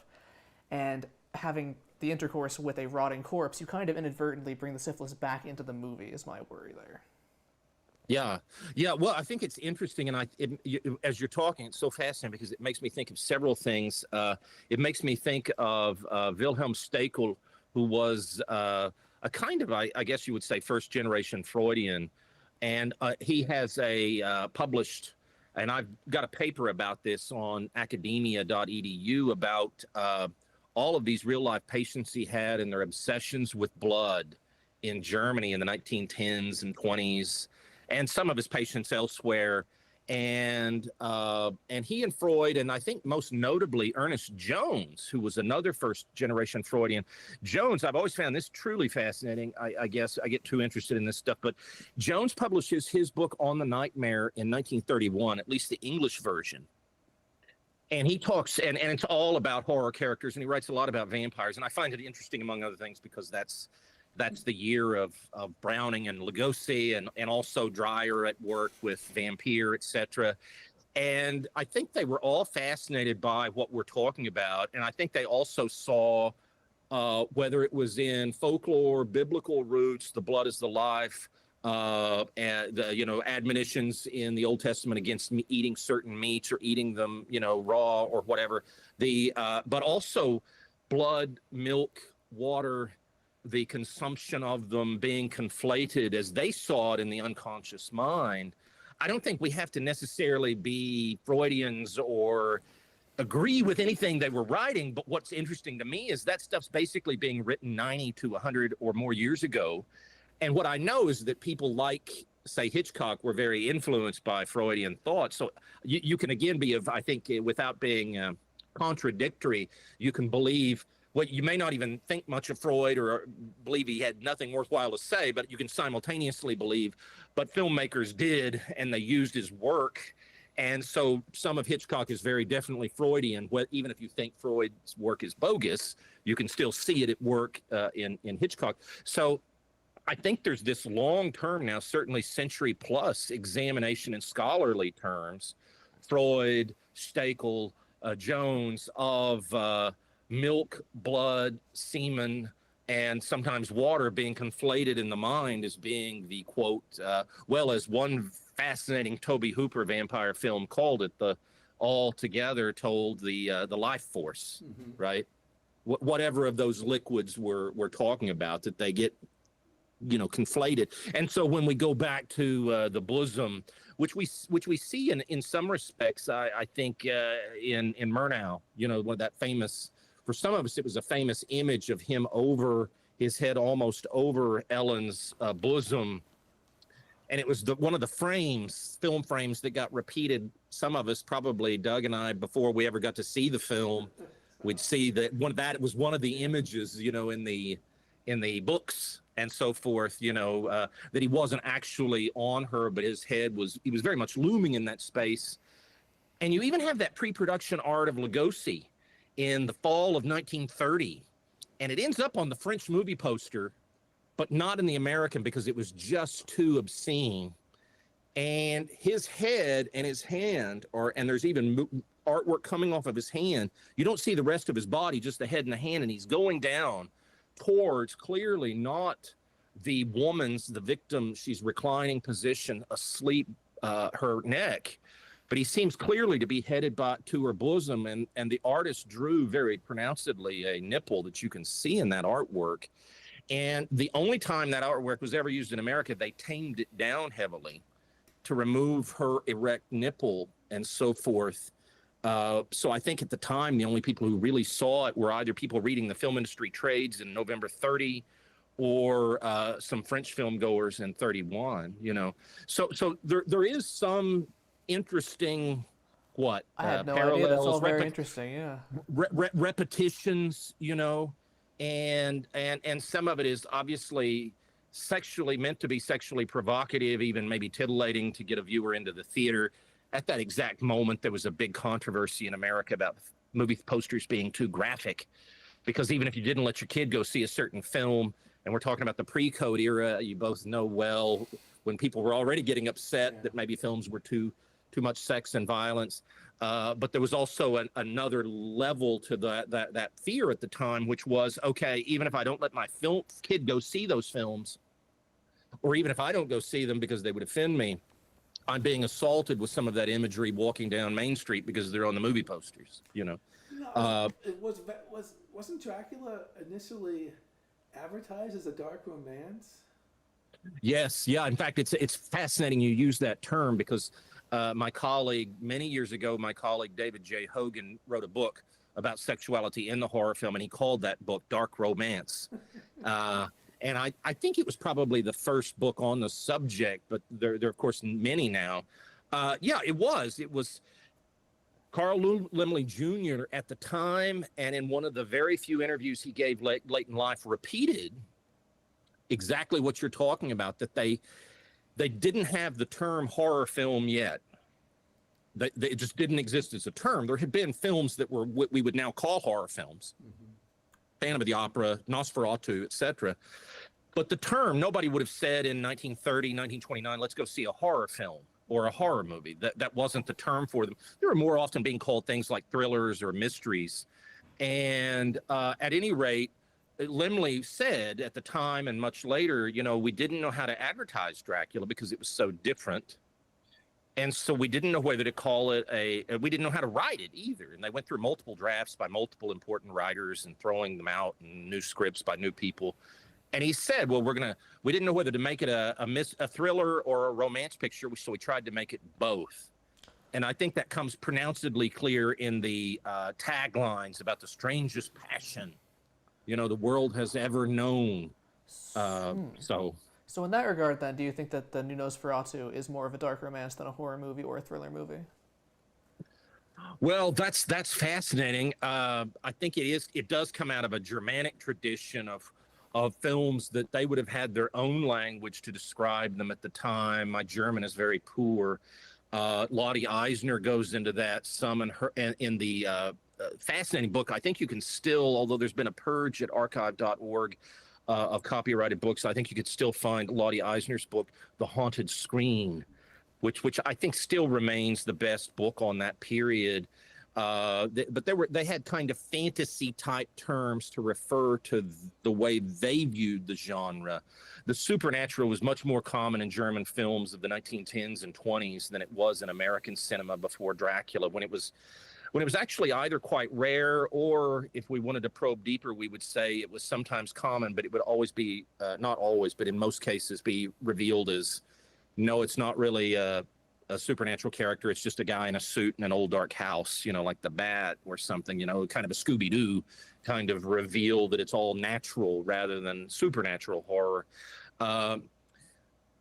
Speaker 3: and having the intercourse with a rotting corpse, you kind of inadvertently bring the syphilis back into the movie, is my worry there.
Speaker 2: Yeah. Well, I think it's interesting, and as you're talking, it's so fascinating because it makes me think of several things. It makes me think of Wilhelm Stekel, who was a kind of, I guess you would say, first-generation Freudian, and he has a published, and I've got a paper about this on academia.edu about all of these real-life patients he had and their obsessions with blood in Germany in the 1910s and 20s, and some of his patients elsewhere. And he and Freud, and I think most notably Ernest Jones, who was another first-generation Freudian. Jones, I've always found this truly fascinating. I guess I get too interested in this stuff, but Jones publishes his book On the Nightmare in 1931, at least the English version. And he talks, and it's all about horror characters, and he writes a lot about vampires. And I find it interesting, among other things, because that's the year of Browning and Lugosi, and also Dreyer at work with Vampire, etc. And I think they were all fascinated by what we're talking about. And I think they also saw, whether it was in folklore, biblical roots, the blood is the life, and the, admonitions in the Old Testament against eating certain meats or eating them, raw or whatever. But also blood, milk, water, the consumption of them being conflated as they saw it in the unconscious mind. I don't think we have to necessarily be Freudians or agree with anything they were writing, but what's interesting to me is that stuff's basically being written 90 to 100 or more years ago. And what I know is that people like, say, Hitchcock were very influenced by Freudian thought. So you can again be, I think, without being contradictory, you can believe what you may not even think much of Freud or believe he had nothing worthwhile to say, but you can simultaneously believe, but filmmakers did, and they used his work. And so some of Hitchcock is very definitely Freudian. Even if you think Freud's work is bogus, you can still see it at work in Hitchcock. So I think there's this long-term now, certainly century-plus examination in scholarly terms, Freud, Steckel, Jones, of milk, blood, semen, and sometimes water being conflated in the mind as being the, quote, well, as one fascinating Tobe Hooper vampire film called it, the altogether told the life force, right? Whatever of those liquids we're talking about, that they get, conflated. And so when we go back to the bosom, which we see in some respects, I think in Murnau, one of that famous, for some of us, it was a famous image of him over his head, almost over Ellen's bosom. And it was one of the film frames that got repeated. Some of us, probably Doug and I, before we ever got to see the film, we'd see that was one of the images, in the books and so forth, that he wasn't actually on her, but his head he was very much looming in that space. And you even have that pre-production art of Lugosi in the fall of 1930. And it ends up on the French movie poster, but not in the American because it was just too obscene. And his head and his hand and there's even artwork coming off of his hand. You don't see the rest of his body, just the head and the hand, and he's going down towards clearly not the victim, she's reclining position, asleep, her neck, but he seems clearly to be headed to her bosom, and the artist drew very pronouncedly a nipple that you can see in that artwork. And the only time that artwork was ever used in America, they tamed it down heavily to remove her erect nipple and so forth. So I think at the time, the only people who really saw it were either people reading the film industry trades in November 30 or some French film goers in 31, So there is some interesting,
Speaker 3: I had no
Speaker 2: parallels,
Speaker 3: idea. That's all very interesting, yeah.
Speaker 2: Repetitions, and some of it is obviously meant to be sexually provocative, even maybe titillating to get a viewer into the theater. At that exact moment, there was a big controversy in America about movie posters being too graphic, because even if you didn't let your kid go see a certain film, and we're talking about the pre-code era, you both know well, when people were already getting upset that maybe films were too much sex and violence. But there was also another level to that fear at the time, which was, okay, even if I don't let my kid go see those films, or even if I don't go see them because they would offend me, I'm being assaulted with some of that imagery walking down Main Street because they're on the movie posters,
Speaker 1: No, wasn't Dracula initially advertised as a dark romance?
Speaker 2: Yes, yeah. In fact, it's fascinating you use that term, because my colleague, many years ago, David J. Hogan wrote a book about sexuality in the horror film, and he called that book Dark Romance. And I think it was probably the first book on the subject, but there are, of course, many now. Yeah, it was Carl Laemmle Jr. at the time, and in one of the very few interviews he gave late in life, repeated exactly what you're talking about, that they didn't have the term horror film yet. It just didn't exist as a term. There had been films that were what we would now call horror films. Phantom of the Opera, Nosferatu, etc. But the term, nobody would have said in 1930, 1929, let's go see a horror film or a horror movie. That wasn't the term for them. They were more often being called things like thrillers or mysteries. And at any rate, Laemmle said at the time and much later, we didn't know how to advertise Dracula because it was so different. And so we didn't know whether to call it we didn't know how to write it either. And they went through multiple drafts by multiple important writers and throwing them out, and new scripts by new people. And he said, well, we didn't know whether to make it a thriller or a romance picture, so we tried to make it both. And I think that comes pronouncedly clear in the taglines about the strangest passion, the world has ever known.
Speaker 3: So in that regard, then, do you think that the new Nosferatu is more of a dark romance than a horror movie or a thriller movie?
Speaker 2: Well, that's fascinating. I think it does come out of a Germanic tradition of films that they would have had their own language to describe them at the time. My German is very poor. Lottie Eisner goes into that some in the fascinating book. I think you can still, although there's been a purge at archive.org of copyrighted books, I think you could still find Lottie Eisner's book, The Haunted Screen, which I think still remains the best book on that period. But they had kind of fantasy type terms to refer to the way they viewed the genre. The supernatural was much more common in German films of the 1910s and 20s than it was in American cinema before Dracula, when it was actually either quite rare, or if we wanted to probe deeper, we would say it was sometimes common, but it would always be, not always, but in most cases be revealed as, no, it's not really a supernatural character. It's just a guy in a suit in an old dark house, like the Bat or something, kind of a Scooby-Doo kind of reveal that it's all natural rather than supernatural horror.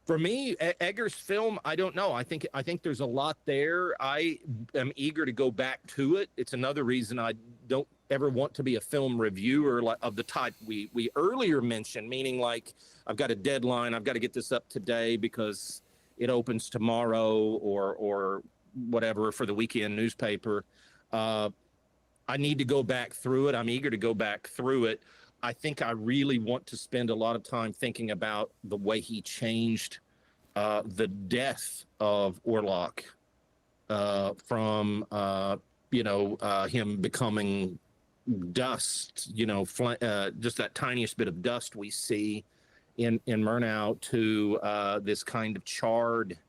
Speaker 2: For me, Egger's film, I don't know. I think there's a lot there. I am eager to go back to it. It's another reason I don't ever want to be a film reviewer of the type we earlier mentioned, meaning like I've got a deadline, I've got to get this up today because it opens tomorrow or whatever for the weekend newspaper. I need to go back through it. I'm eager to go back through it. I think I really want to spend a lot of time thinking about the way he changed the death of Orlok from, him becoming dust, just that tiniest bit of dust we see in Murnau to this kind of charred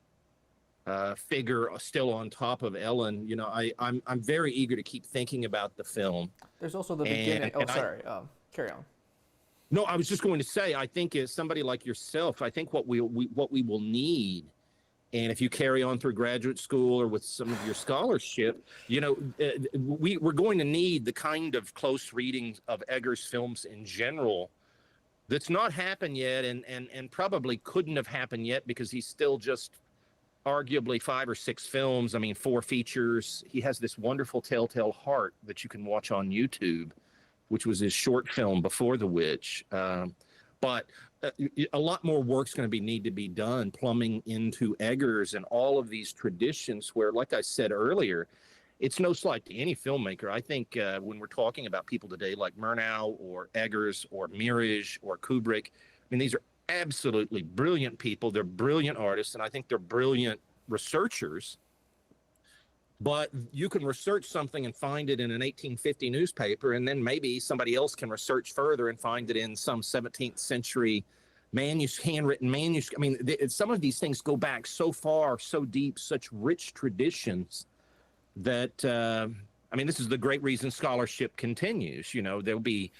Speaker 2: figure still on top of Ellen. I'm very eager to keep thinking about the film.
Speaker 3: There's also the beginning. Carry on.
Speaker 2: No, I was just going to say, I think as somebody like yourself, I think what we will need, and if you carry on through graduate school or with some of your scholarship, we're going to need the kind of close readings of Egger's films in general that's not happened yet, and probably couldn't have happened yet because he's still just arguably 5 or 6 films. I mean, 4 features. He has this wonderful Telltale Heart that you can watch on YouTube, which was his short film before The Witch. But a lot more work's going to need to be done plumbing into Eggers and all of these traditions where, like I said earlier, it's no slight to any filmmaker. I think when we're talking about people today like Murnau or Eggers or Mirage or Kubrick, I mean, these are absolutely brilliant people. They're brilliant artists, and I think they're brilliant researchers. But you can research something and find it in an 1850 newspaper, and then maybe somebody else can research further and find it in some 17th century handwritten manuscript. I mean, some of these things go back so far, so deep, such rich traditions that, this is the great reason scholarship continues. There'll be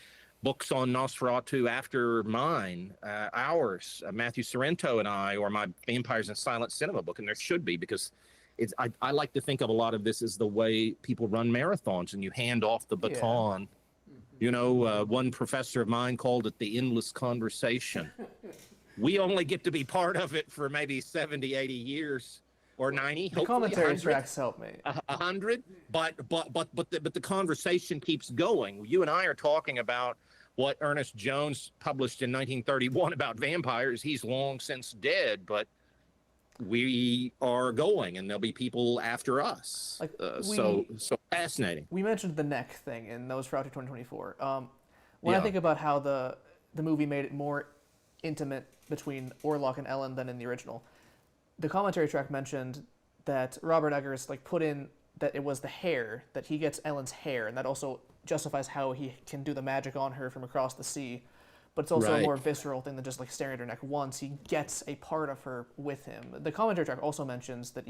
Speaker 2: books on Nosferatu after mine, ours, Matthew Sorrento and I, or my Vampires in Silent Cinema book, and there should be, because I like to think of a lot of this as the way people run marathons, and you hand off the baton. Yeah. One professor of mine called it the endless conversation. We only get to be part of it for maybe 70, 80 years or 90.
Speaker 3: The commentary tracks help me.
Speaker 2: 100, but the conversation keeps going. You and I are talking about what Ernest Jones published in 1931 about vampires. He's long since dead, but we are going, and there'll be people after us. So fascinating.
Speaker 3: We mentioned the neck thing in Nosferatu 2024. When
Speaker 2: Yeah.
Speaker 3: I think about how the movie made it more intimate between Orlok and Ellen than in the original, the commentary track mentioned that Robert Eggers put in that it was the hair, that he gets Ellen's hair, and that also justifies how he can do the magic on her from across the sea. But it's also a more visceral thing than just staring at her neck once. He gets a part of her with him. The commentary track also mentions that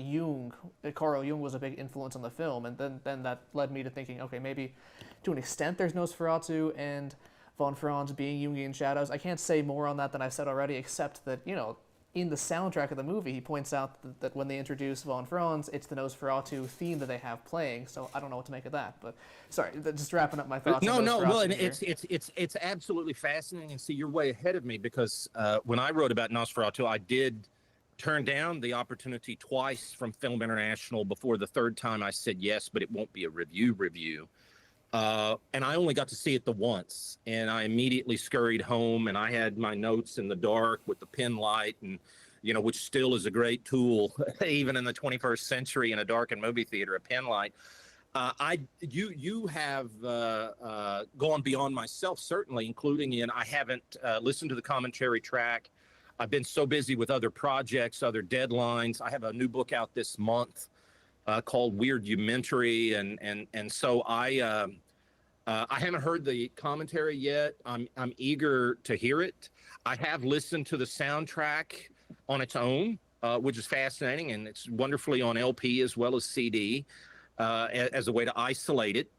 Speaker 3: Carl Jung was a big influence on the film, and then that led me to thinking, okay, maybe to an extent there's Nosferatu and von Franz being Jungian shadows. I can't say more on that than I've said already, except that, in the soundtrack of the movie, he points out that when they introduce von Franz, it's the Nosferatu theme that they have playing. So I don't know what to make of that. But sorry, just wrapping up my thoughts.
Speaker 2: No. Well, and it's absolutely fascinating. And see, you're way ahead of me, because when I wrote about Nosferatu, I did turned down the opportunity twice from Film International. Before the third time I said yes, but it won't be a review. And I only got to see it the once, and I immediately scurried home, and I had my notes in the dark with the pen light, and which still is a great tool even in the 21st century in a darkened movie theater, a pen light. You have gone beyond myself, certainly, including I haven't listened to the commentary track. I've been so busy with other projects, other deadlines. I have a new book out this month called Weirdumentary, and so I haven't heard the commentary yet. I'm eager to hear it. I have listened to the soundtrack on its own, which is fascinating, and it's wonderfully on LP as well as CD as a way to isolate it.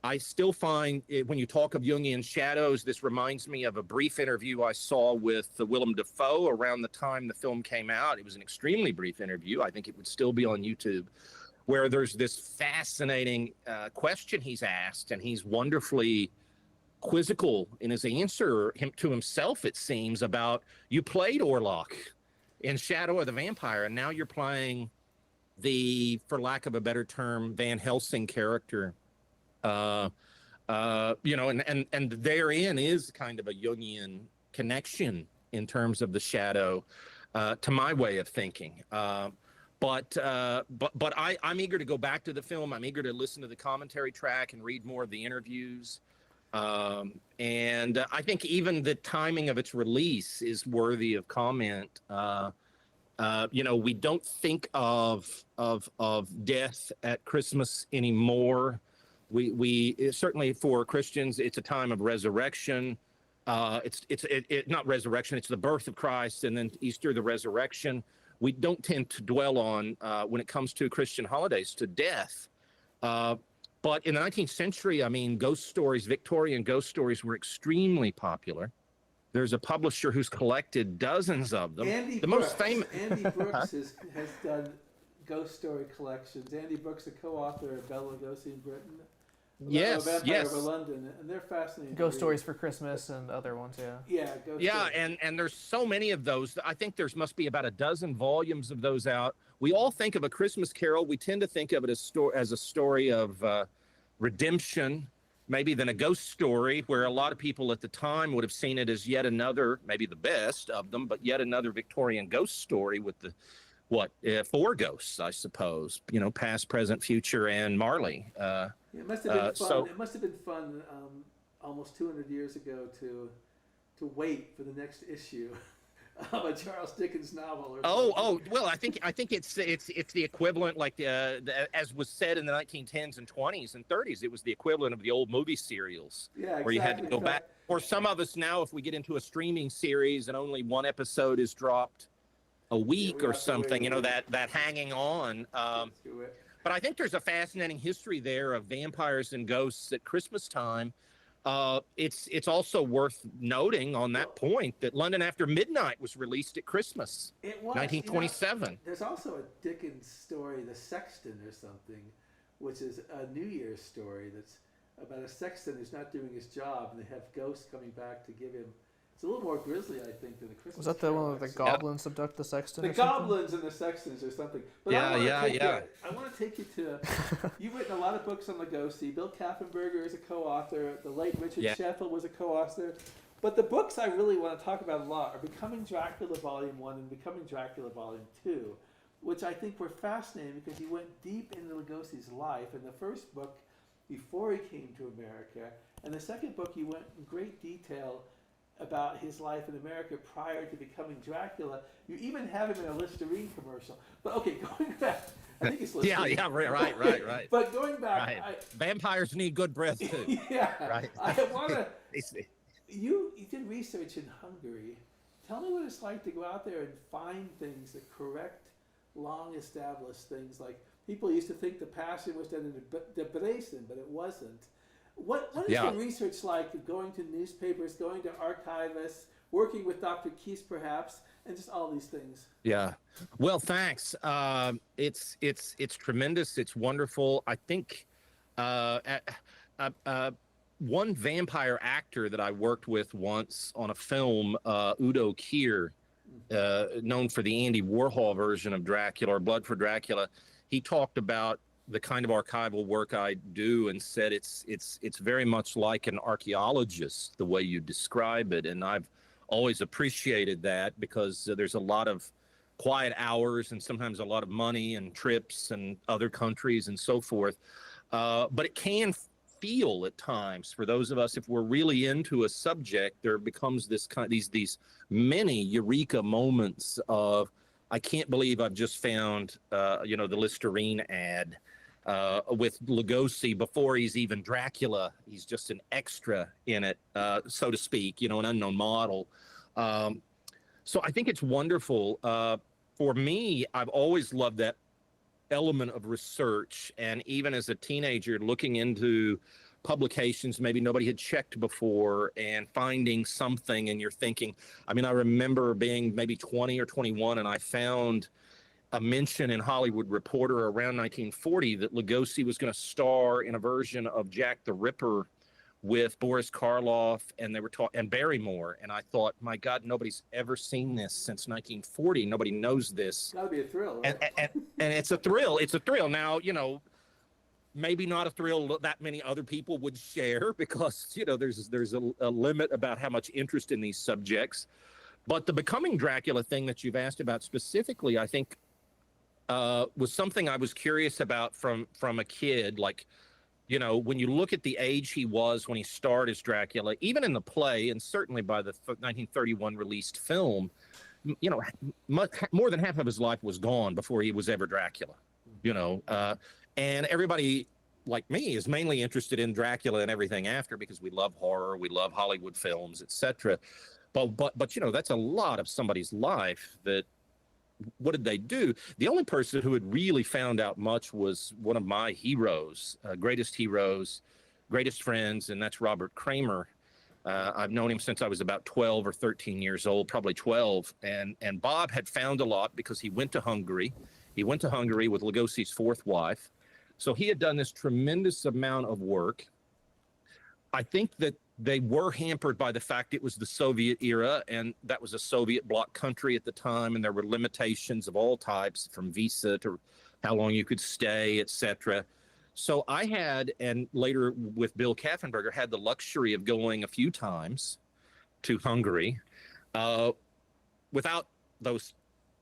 Speaker 2: I still find when you talk of Jungian shadows, this reminds me of a brief interview I saw with Willem Dafoe around the time the film came out. It was an extremely brief interview. I think it would still be on YouTube, where there's this fascinating question he's asked, and he's wonderfully quizzical in his answer to himself, it seems, about you played Orlok in Shadow of the Vampire, and now you're playing the, for lack of a better term, Van Helsing character. And therein is kind of a Jungian connection in terms of the shadow, to my way of thinking. But I'm eager to go back to the film. I'm eager to listen to the commentary track and read more of the interviews. And I think even the timing of its release is worthy of comment. We don't think of death at Christmas anymore. We certainly, for Christians, it's a time of resurrection. It's not resurrection, it's the birth of Christ, and then Easter, the resurrection. We don't tend to dwell on, when it comes to Christian holidays, to death. But in the 19th century, ghost stories, Victorian ghost stories, were extremely popular. There's a publisher who's collected dozens of them.
Speaker 1: Andy Brooks has done ghost story collections. Andy Brooks, a co-author of Bela Lugosi in Britain. Vampire over London, and they're fascinating.
Speaker 3: Ghost stories for Christmas and other ones,
Speaker 1: stories.
Speaker 2: And there's so many of those. I think there must be about a dozen volumes of those out. We all think of A Christmas Carol. We tend to think of it as a story of redemption, maybe than a ghost story, where a lot of people at the time would have seen it as yet another, maybe the best of them, but yet another Victorian ghost story with the four ghosts, I suppose, past, present, future, and Marley.
Speaker 1: It must have been fun. It must have been fun almost 200 years ago to wait for the next issue of a Charles Dickens novel.
Speaker 2: Well, I think it's the equivalent, like as was said in the 1910s and 20s and 30s, it was the equivalent of the old movie serials, where you had to go back. Or some of us now, if we get into a streaming series and only one episode is dropped a week or something, that hanging on. But I think there's a fascinating history there of vampires and ghosts at Christmas time. It's also worth noting on that point that London After Midnight was released at Christmas.
Speaker 1: It was
Speaker 2: 1927.
Speaker 1: There's also a Dickens story, The Sexton or something, which is a New Year's story that's about a sexton who's not doing his job, and they have ghosts coming back to give him. It's a little more grisly, I think, than the Christmas.
Speaker 3: Was that the one where the goblins abduct the sexton?
Speaker 1: The goblins and the sextons or something. But I want to take you to. You've written a lot of books on Lugosi. Bill Kaffenberger is a co-author. The late Richard Sheffield was a co-author. But the books I really want to talk about a lot are Becoming Dracula Volume 1 and Becoming Dracula Volume 2, which I think were fascinating because he went deep into Lugosi's life. In the first book, before he came to America, and the second book, he went in great detail about his life in America prior to becoming Dracula. You even have him in a Listerine commercial. But okay, going back, I think it's Listerine.
Speaker 2: Right.
Speaker 1: But going back,
Speaker 2: vampires need good breath too.
Speaker 1: Right. I want to. You did research in Hungary. Tell me what it's like to go out there and find things that correct long-established things. Like people used to think the Passion was done in Debrecen, but it wasn't. What is the research like of going to newspapers, going to archivists, working with Dr. Keys perhaps, and just all these things?
Speaker 2: Yeah. Well, thanks. It's tremendous. It's wonderful. I think one vampire actor that I worked with once on a film, Udo Kier, known for the Andy Warhol version of Dracula, or Blood for Dracula, he talked about the kind of archival work I do and said it's very much like an archaeologist, the way you describe it. And I've always appreciated that, because there's a lot of quiet hours and sometimes a lot of money and trips and other countries and so forth. But it can feel at times, for those of us, if we're really into a subject, there becomes this kind of these many eureka moments of, I can't believe I've just found the Listerine ad with Lugosi before he's even Dracula. He's just an extra in it, so to speak, an unknown model. So I think it's wonderful. For me, I've always loved that element of research, and even as a teenager, looking into publications maybe nobody had checked before and finding something, and you're thinking, I remember being maybe 20 or 21, and I found a mention in Hollywood Reporter around 1940 that Lugosi was going to star in a version of Jack the Ripper with Boris Karloff, and they were and Barrymore. And I thought, my God, nobody's ever seen this since 1940. Nobody knows this.
Speaker 1: That'd be a thrill. Right?
Speaker 2: And it's a thrill. It's a thrill. Now, maybe not a thrill that many other people would share, because, there's a limit about how much interest in these subjects. But the Becoming Dracula thing that you've asked about specifically, I think, was something I was curious about from a kid. Like, when you look at the age he was when he starred as Dracula, even in the play, and certainly by the 1931 released film, more than half of his life was gone before he was ever Dracula, and everybody like me is mainly interested in Dracula and everything after, because we love horror, we love Hollywood films, etc. But that's a lot of somebody's life. That, what did they do? The only person who had really found out much was one of my heroes, greatest friends, and that's Robert Kramer. I've known him since I was about 12 or 13 years old, probably 12. And Bob had found a lot because he went to Hungary. He went to Hungary with Lugosi's fourth wife. So he had done this tremendous amount of work. I think that they were hampered by the fact it was the Soviet era, and that was a Soviet bloc country at the time, and there were limitations of all types, from visa to how long you could stay, etc. So I had, and later with Bill Kaffenberger, had the luxury of going a few times to Hungary without those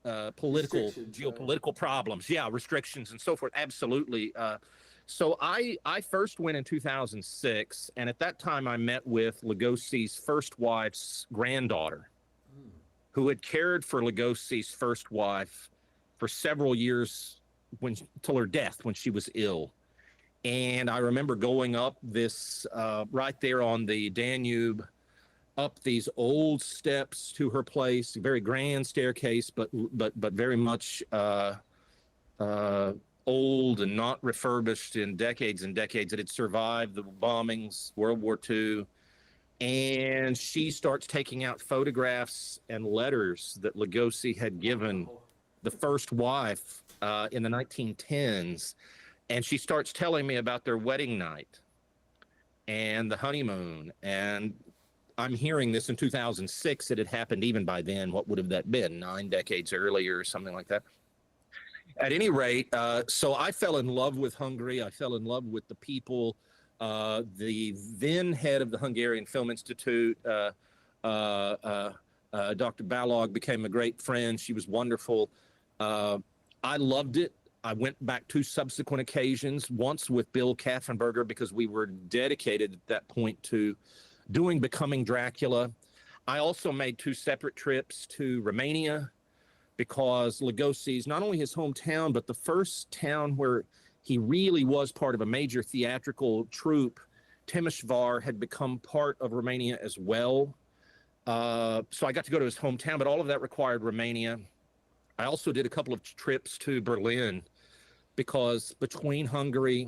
Speaker 2: geopolitical problems. Yeah, restrictions and so forth. Absolutely. So I first went in 2006, and at that time I met with Lugosi's first wife's granddaughter, who had cared for Lugosi's first wife for several years till her death, when she was ill. And I remember going up this right there on the Danube, up these old steps to her place, very grand staircase, but very much old and not refurbished in decades and decades. It had survived the bombings, World War II. And she starts taking out photographs and letters that Lugosi had given the first wife in the 1910s. And she starts telling me about their wedding night and the honeymoon. And I'm hearing this in 2006. It had happened even by then. What would have that been? 9 decades earlier or something like that. At any rate, so I fell in love with Hungary. I fell in love with the people. The then head of the Hungarian Film Institute, Dr. Balog, became a great friend. She was wonderful. I loved it. I went back 2 subsequent occasions, once with Bill Kaffenberger, because we were dedicated at that point to doing Becoming Dracula. I also made 2 separate trips to Romania, because Lugosi's not only his hometown, but the first town where he really was part of a major theatrical troupe, Timișoara, had become part of Romania as well. So I got to go to his hometown, but all of that required Romania. I also did a couple of trips to Berlin, because between Hungary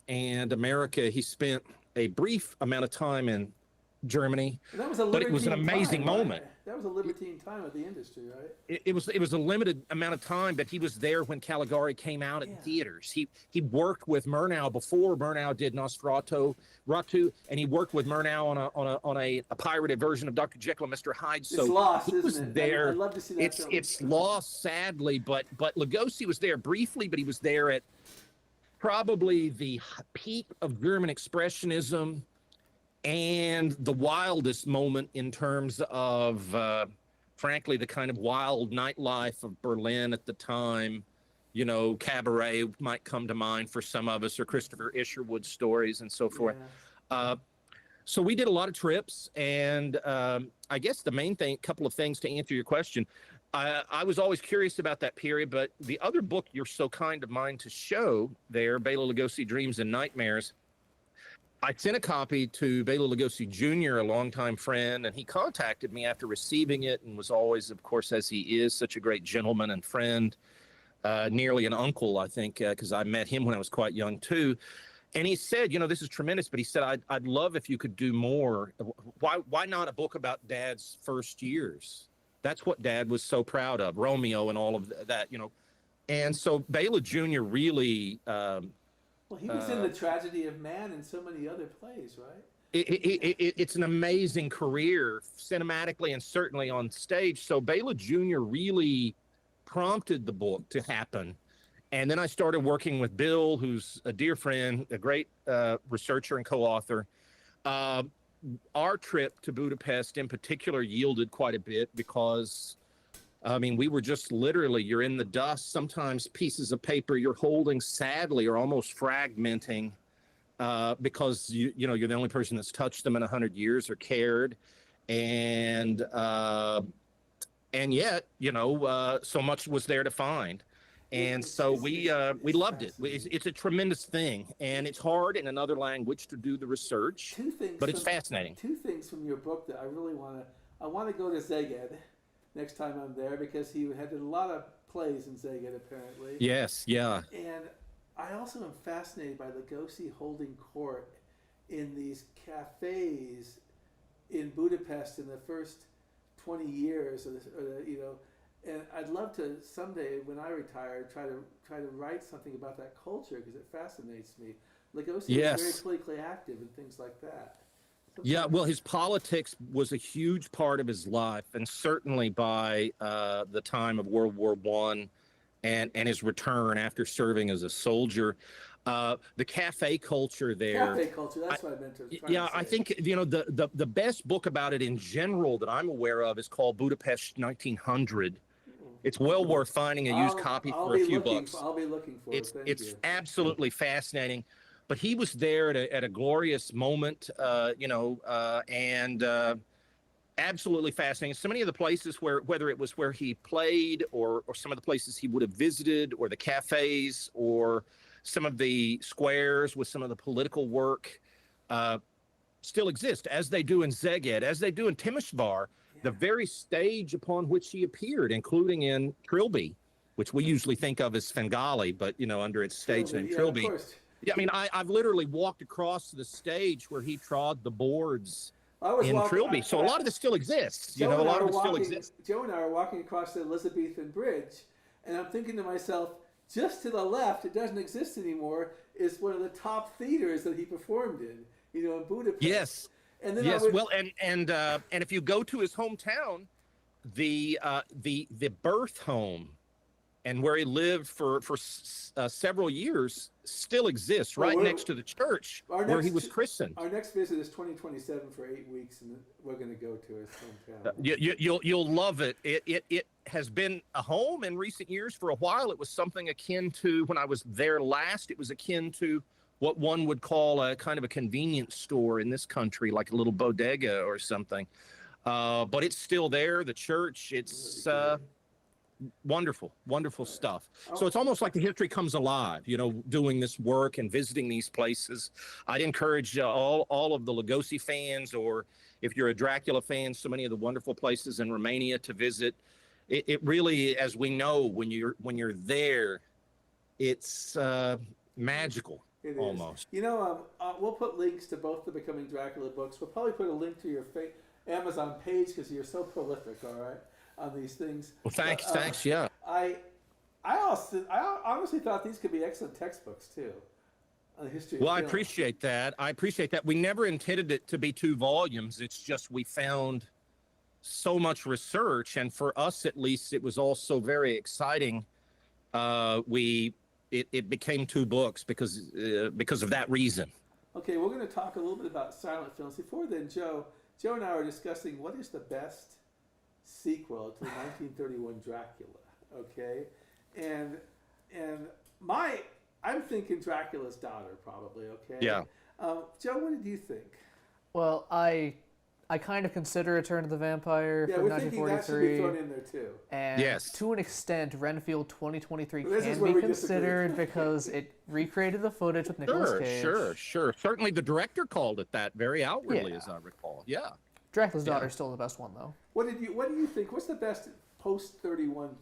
Speaker 2: and America, he spent a brief amount of time in Germany.
Speaker 1: And that was a
Speaker 2: but it was an amazing
Speaker 1: time, right?
Speaker 2: moment.
Speaker 1: that was a libertine time of the industry, right?
Speaker 2: It was a limited amount of time, but he was there when Caligari came out in theaters. He worked with Murnau before Murnau did Nosferatu, and he worked with Murnau on a pirated version of Dr. Jekyll and Mr. Hyde. So
Speaker 1: it's lost,
Speaker 2: he was
Speaker 1: isn't it?
Speaker 2: there.
Speaker 1: I'd love to see that film.
Speaker 2: It's lost, sadly, but Lugosi was there briefly, but he was there at probably the peak of German Expressionism and the wildest moment in terms of, frankly, the kind of wild nightlife of Berlin at the time. You know, cabaret might come to mind for some of us, or Christopher Isherwood stories and so forth. Yeah. So we did a lot of trips, and I guess the main thing, couple of things to answer your question. I was always curious about that period, but the other book you're so kind of mine to show there, Bela Lugosi, Dreams and Nightmares, I sent a copy to Bela Lugosi Jr., a longtime friend, and he contacted me after receiving it and was always, of course, as he is, such a great gentleman and friend, nearly an uncle, I think, because I met him when I was quite young, too. And he said, you know, this is tremendous, but he said, I'd love if you could do more. Why not a book about Dad's first years? That's what Dad was so proud of, Romeo and all of that, you know. And so Bela Jr. really...
Speaker 1: well, he was in The Tragedy of Man and so many other plays, right?
Speaker 2: It's an amazing career, cinematically and certainly on stage. So Bela Jr. really prompted the book to happen. And then I started working with Bill, who's a dear friend, a great researcher and co-author. Our trip to Budapest in particular yielded quite a bit because, I mean, we were just literally, you're in the dust. Sometimes pieces of paper you're holding sadly are almost fragmenting because, you know, you're the only person that's touched them in 100 years or cared. And yet, you know, so much was there to find. And so we loved it. It's a tremendous thing, and it's hard in another language to do the research, but it's fascinating.
Speaker 1: Two things from your book that I really want to go to Szeged next time I'm there, because he had a lot of plays in Szeged, apparently.
Speaker 2: Yes, yeah.
Speaker 1: And I also am fascinated by Lugosi holding court in these cafes in Budapest in the first 20 years, you know. And I'd love to someday, when I retire, try to write something about that culture, because it fascinates me. Lugosi was very politically active and things like that.
Speaker 2: Yeah, well, his politics was a huge part of his life, and certainly by the time of World War I and his return after serving as a soldier. The cafe culture there.
Speaker 1: Cafe culture, that's what I meant to say.
Speaker 2: Yeah, I think, you know, the best book about it in general that I'm aware of is called Budapest 1900. It's well worth finding a used copy for a few bucks.
Speaker 1: I'll be looking for it.
Speaker 2: It's absolutely fascinating. But he was there at a glorious moment, you know, and absolutely fascinating. So many of the places whether it was where he played or some of the places he would have visited, or the cafes, or some of the squares with some of the political work, still exist, as they do in Szeged, as they do in Temesvar. The very stage upon which he appeared, including in Trilby, which we usually think of as Svengali, but, you know, under its stage name, Trilby. Yeah, I mean, I've literally walked across the stage where he trod the boards in Trilby. So a lot of this still exists. You know, a lot of it still exists.
Speaker 1: Joe and I are walking across the Elizabethan Bridge, and I'm thinking to myself, just to the left, it doesn't exist anymore, is one of the top theaters that he performed in, you know, in Budapest.
Speaker 2: Yes.
Speaker 1: And then
Speaker 2: well, and if you go to his hometown, the birth home and where he lived for several years still exists right next to the church where he was christened.
Speaker 1: Our next visit is 2027 for 8 weeks, and we're going to go to his hometown.
Speaker 2: You'll love it. It has been a home in recent years. For a while, it was something akin to, when I was there last, it was akin to what one would call a kind of a convenience store in this country, like a little bodega or something. But it's still there, the church. It's wonderful, wonderful stuff. So it's almost like the history comes alive, you know, doing this work and visiting these places. I'd encourage all of the Lugosi fans, or if you're a Dracula fan, so many of the wonderful places in Romania to visit. It really, as we know, when you're there, it's magical.
Speaker 1: It
Speaker 2: almost.
Speaker 1: You know, we'll put links to both the Becoming Dracula books. We'll probably put a link to your Amazon page because you're so prolific. All right, on these things.
Speaker 2: Well, thanks,
Speaker 1: But,
Speaker 2: thanks. Yeah.
Speaker 1: I honestly thought these could be excellent textbooks too, on the history.
Speaker 2: Well,
Speaker 1: of
Speaker 2: I
Speaker 1: film.
Speaker 2: appreciate that. I appreciate that. We never intended it to be 2 volumes. It's just we found so much research, and for us at least, it was also very exciting. It became 2 books because of that reason.
Speaker 1: Okay, we're going to talk a little bit about silent films. Before then, Joe and I were discussing what is the best sequel to the 1931 Dracula. Okay, and I'm thinking Dracula's Daughter probably. Okay.
Speaker 2: Yeah.
Speaker 1: Joe, what did you think?
Speaker 3: Well, I kind of consider Return of the Vampire
Speaker 1: Yeah,
Speaker 3: from
Speaker 1: we're thinking that should be
Speaker 3: 1943.
Speaker 1: thrown in there too.
Speaker 3: And
Speaker 2: Yes.
Speaker 3: to an extent, Renfield 2023
Speaker 1: Well, this is
Speaker 3: can
Speaker 1: where
Speaker 3: be
Speaker 1: we disagree.
Speaker 3: considered because it recreated the footage with Nicolas
Speaker 2: Sure,
Speaker 3: Cage.
Speaker 2: sure. Certainly the director called it that very outwardly,
Speaker 3: Yeah.
Speaker 2: as I recall. Yeah.
Speaker 3: Dracula's
Speaker 2: Yeah.
Speaker 3: Daughter is still the best one, though.
Speaker 1: What do you think? What's the best post 31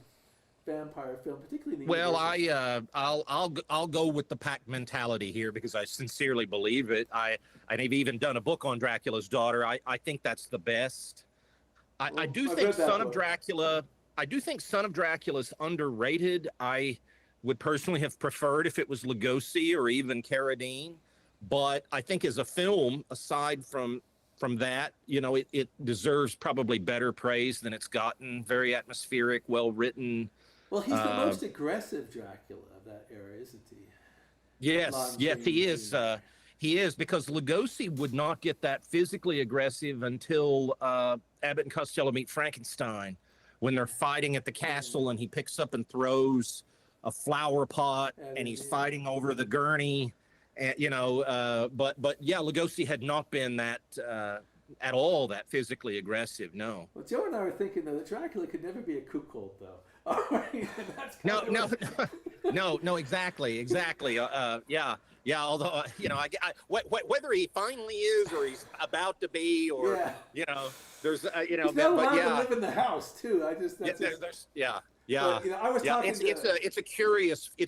Speaker 1: vampire film, particularly in the
Speaker 2: Well,
Speaker 1: universe?
Speaker 2: I'll go with the pack mentality here because I sincerely believe it. I've even done a book on Dracula's Daughter. I think that's the best. I do
Speaker 1: I've
Speaker 2: think
Speaker 1: read that
Speaker 2: Son of
Speaker 1: book.
Speaker 2: Dracula. I do think Son of Dracula is underrated. I would personally have preferred if it was Lugosi or even Carradine, but I think as a film, aside from that, it deserves probably better praise than it's gotten. Very atmospheric, well written.
Speaker 1: Well, he's the most aggressive Dracula of that era, isn't he?
Speaker 2: Yes, he is. He is, because Lugosi would not get that physically aggressive until Abbott and Costello meet Frankenstein, when they're fighting at the castle and he picks up and throws a flower pot and he's fighting over the gurney. And, but yeah, Lugosi had not been that at all that physically aggressive. No.
Speaker 1: Well, Joe and I were thinking though that Dracula could never be a cuckold though. All right, that's
Speaker 2: No, exactly. Yeah. Although, whether he finally is or he's about to be, or, there's,
Speaker 1: he's not allowed to live in the house too. I just, that's
Speaker 2: yeah.
Speaker 1: But, I was talking
Speaker 2: it's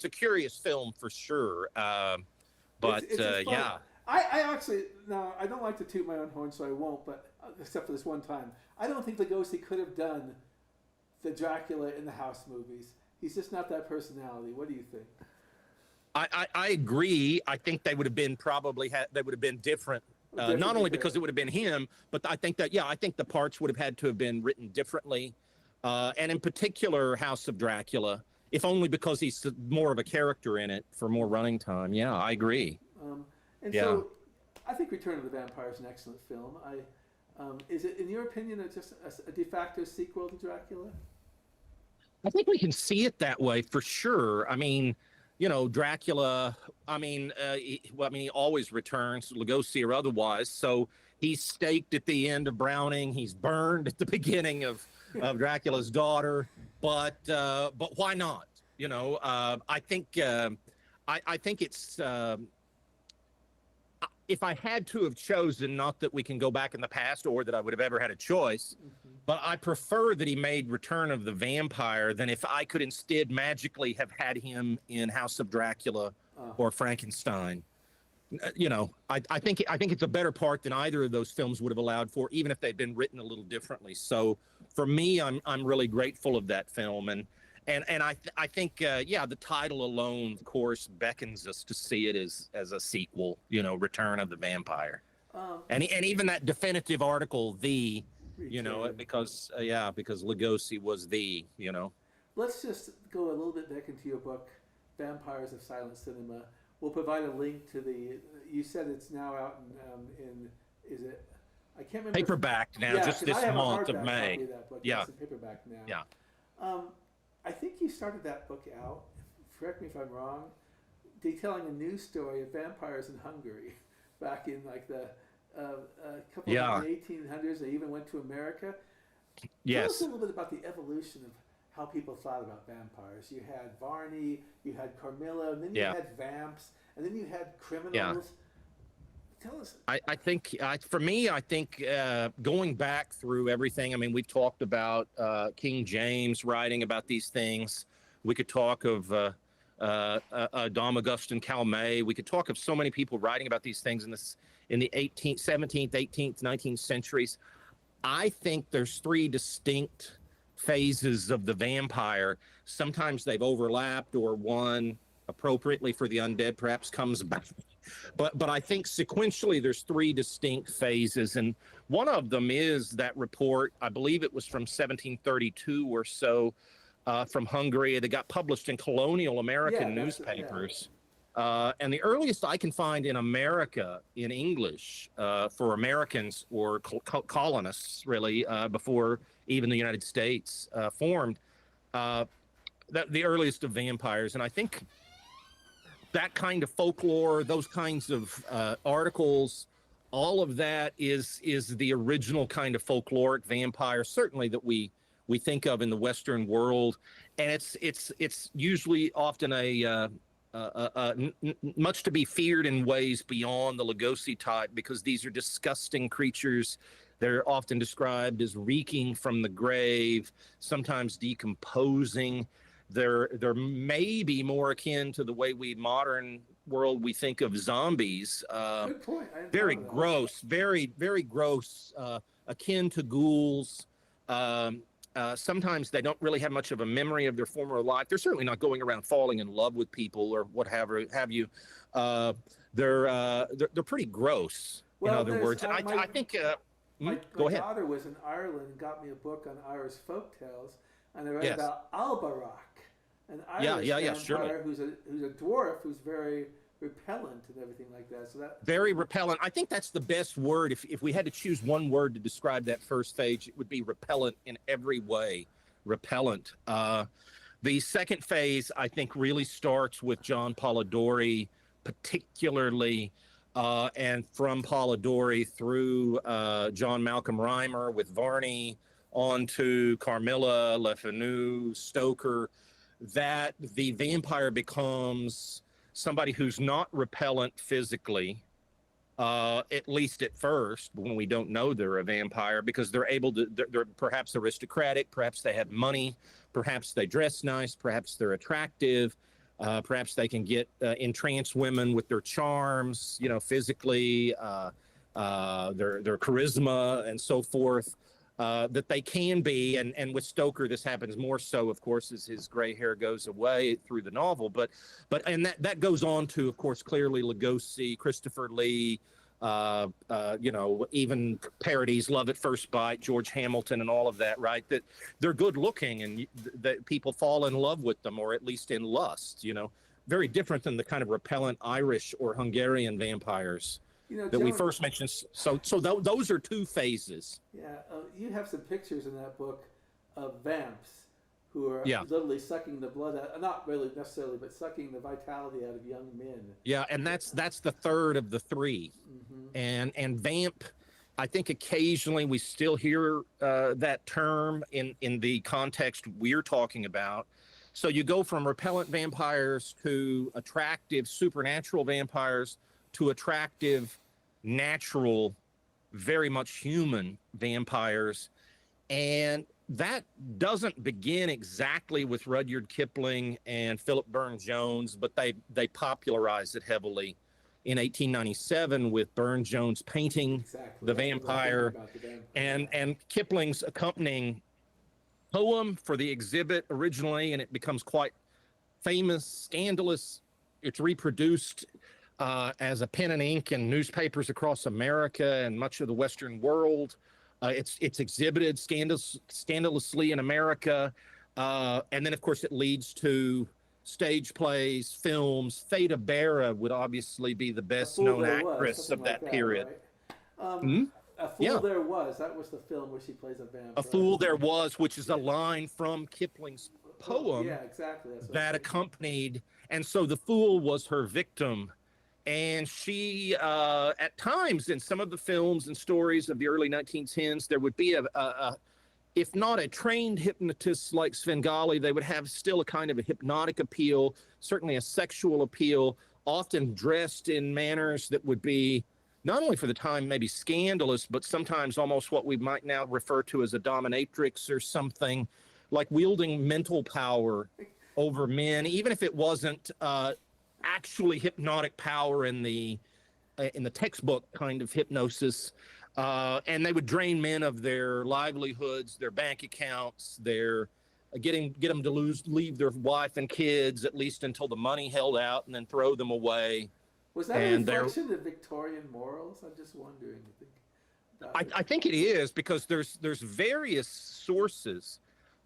Speaker 2: a curious film for sure. But
Speaker 1: it's fun.
Speaker 2: yeah.
Speaker 1: I actually, no, I don't like to toot my own horn, so I won't, but except for this one time. I don't think Lugosi could have done the Dracula in the house movies. He's just not that personality. What do you think?
Speaker 2: I agree. I think they would have been different. Not only because it would have been him, but I think the parts would have had to have been written differently. And in particular, House of Dracula, if only because he's more of a character in it for more running time. Yeah, I agree.
Speaker 1: So I think Return of the Vampire is an excellent film. Is it, in your opinion, just a de facto sequel to Dracula?
Speaker 2: I think we can see it that way for sure. I mean, Dracula, he always returns, Lugosi or otherwise. So he's staked at the end of Browning. He's burned at the beginning of Dracula's Daughter. But why not? I think it's, if I had to have chosen, not that we can go back in the past or that I would have ever had a choice, but I prefer that he made Return of the Vampire than if I could instead magically have had him in House of Dracula or Frankenstein. I think it's a better part than either of those films would have allowed for, even if they'd been written a little differently. So for me, I'm really grateful of that film. And I think, the title alone, of course, beckons us to see it as a sequel, Return of the Vampire. And even that definitive article, because Lugosi was
Speaker 1: Let's just go a little bit back into your book, Vampires of Silent Cinema. We'll provide a link to you said it's now out in is it, I can't remember.
Speaker 2: Paperback now, just this month of May.
Speaker 1: Yeah. It's in paperback now.
Speaker 2: Yeah.
Speaker 1: I think you started that book out, correct me if I'm wrong, detailing a news story of vampires in Hungary back in like the couple of the 1800s. They even went to America.
Speaker 2: Yes.
Speaker 1: Tell us a little bit about the evolution of how people thought about vampires. You had Varney, you had Carmilla, and then you had vamps, and then you had criminals.
Speaker 2: Yeah.
Speaker 1: Tell us.
Speaker 2: I think going back through everything, I mean, we've talked about King James writing about these things. We could talk of Dom Augustin Calmet. We could talk of so many people writing about these things in the 18th, 17th, 18th, 19th centuries. I think there's three distinct phases of the vampire. Sometimes they've overlapped, or one appropriately for the undead perhaps comes back. But I think sequentially there's three distinct phases, and one of them is that report. I believe it was from 1732 or so, from Hungary, that got published in colonial American newspapers. And the earliest I can find in America in English, for Americans or colonists, really, before even the United States formed, that the earliest of vampires. And I think that kind of folklore, those kinds of articles, all of that is the original kind of folkloric vampire, certainly that we think of in the Western world. And it's usually often much to be feared in ways beyond the Lugosi type, because these are disgusting creatures. They're often described as reeking from the grave, sometimes decomposing. They're maybe more akin to the way we modern world we think of zombies.
Speaker 1: Good point.
Speaker 2: Very gross, very gross, akin to ghouls. Sometimes they don't really have much of a memory of their former life. They're certainly not going around falling in love with people or what have you. They're pretty gross. Well, in other words, I think.
Speaker 1: My
Speaker 2: go ahead.
Speaker 1: daughter was in Ireland and got me a book on Irish folktales, and I read about Albarak, an Irish vampire who's a dwarf who's very repellent and everything like that. So that
Speaker 2: very repellent. I think that's the best word. If we had to choose one word to describe that first phase, it would be repellent in every way. Repellent. The second phase, I think, really starts with John Polidori, particularly. And from Polidori through John Malcolm Reimer with Varney, on to Carmilla, Le Fanu, Stoker, that the vampire becomes somebody who's not repellent physically, at least at first, when we don't know they're a vampire, because they're perhaps aristocratic, perhaps they have money, perhaps they dress nice, perhaps they're attractive. Perhaps they can entrance women with their charms, physically, their charisma and so forth, that they can be. And with Stoker, this happens more so, of course, as his gray hair goes away through the novel. But that goes on to, of course, clearly Lugosi, Christopher Lee, even parodies, Love at First Bite, George Hamilton, and all of that, right? That they're good looking and that people fall in love with them, or at least in lust, very different than the kind of repellent Irish or Hungarian vampires that we first mentioned. So those are two phases.
Speaker 1: Yeah. You have some pictures in that book of vamps who are literally sucking the blood out, not really necessarily, but sucking the vitality out of young men.
Speaker 2: Yeah, and that's the third of the three. Mm-hmm. And vamp, I think occasionally we still hear that term in the context we're talking about. So you go from repellent vampires to attractive supernatural vampires to attractive, natural, very much human vampires. And that doesn't begin exactly with Rudyard Kipling and Philip Burne-Jones, but they popularized it heavily in 1897 with Burne-Jones painting The Vampire, and Kipling's accompanying poem for the exhibit originally, and it becomes quite famous, scandalous. It's reproduced as a pen and ink in newspapers across America and much of the Western world. It's exhibited scandalously in America. And then, of course, it leads to stage plays, films. Theda Bara would obviously be the best-known actress of that period.
Speaker 1: Right? A Fool There Was. That was the film where she plays a vampire.
Speaker 2: A Fool There Was, which is a line from Kipling's poem that accompanied. And so the fool was her victim. And she, at times in some of the films and stories of the early 1910s, there would be if not a trained hypnotist like Svengali, they would have still a kind of a hypnotic appeal, certainly a sexual appeal, often dressed in manners that would be not only for the time maybe scandalous, but sometimes almost what we might now refer to as a dominatrix or something, like wielding mental power over men, even if it wasn't actually hypnotic power in the textbook kind of hypnosis. And they would drain men of their livelihoods, their bank accounts, their get them to leave their wife and kids, at least until the money held out, and then throw them away.
Speaker 1: Was that a reflection of Victorian morals? I'm just wondering.
Speaker 2: I think it is, because there's various sources.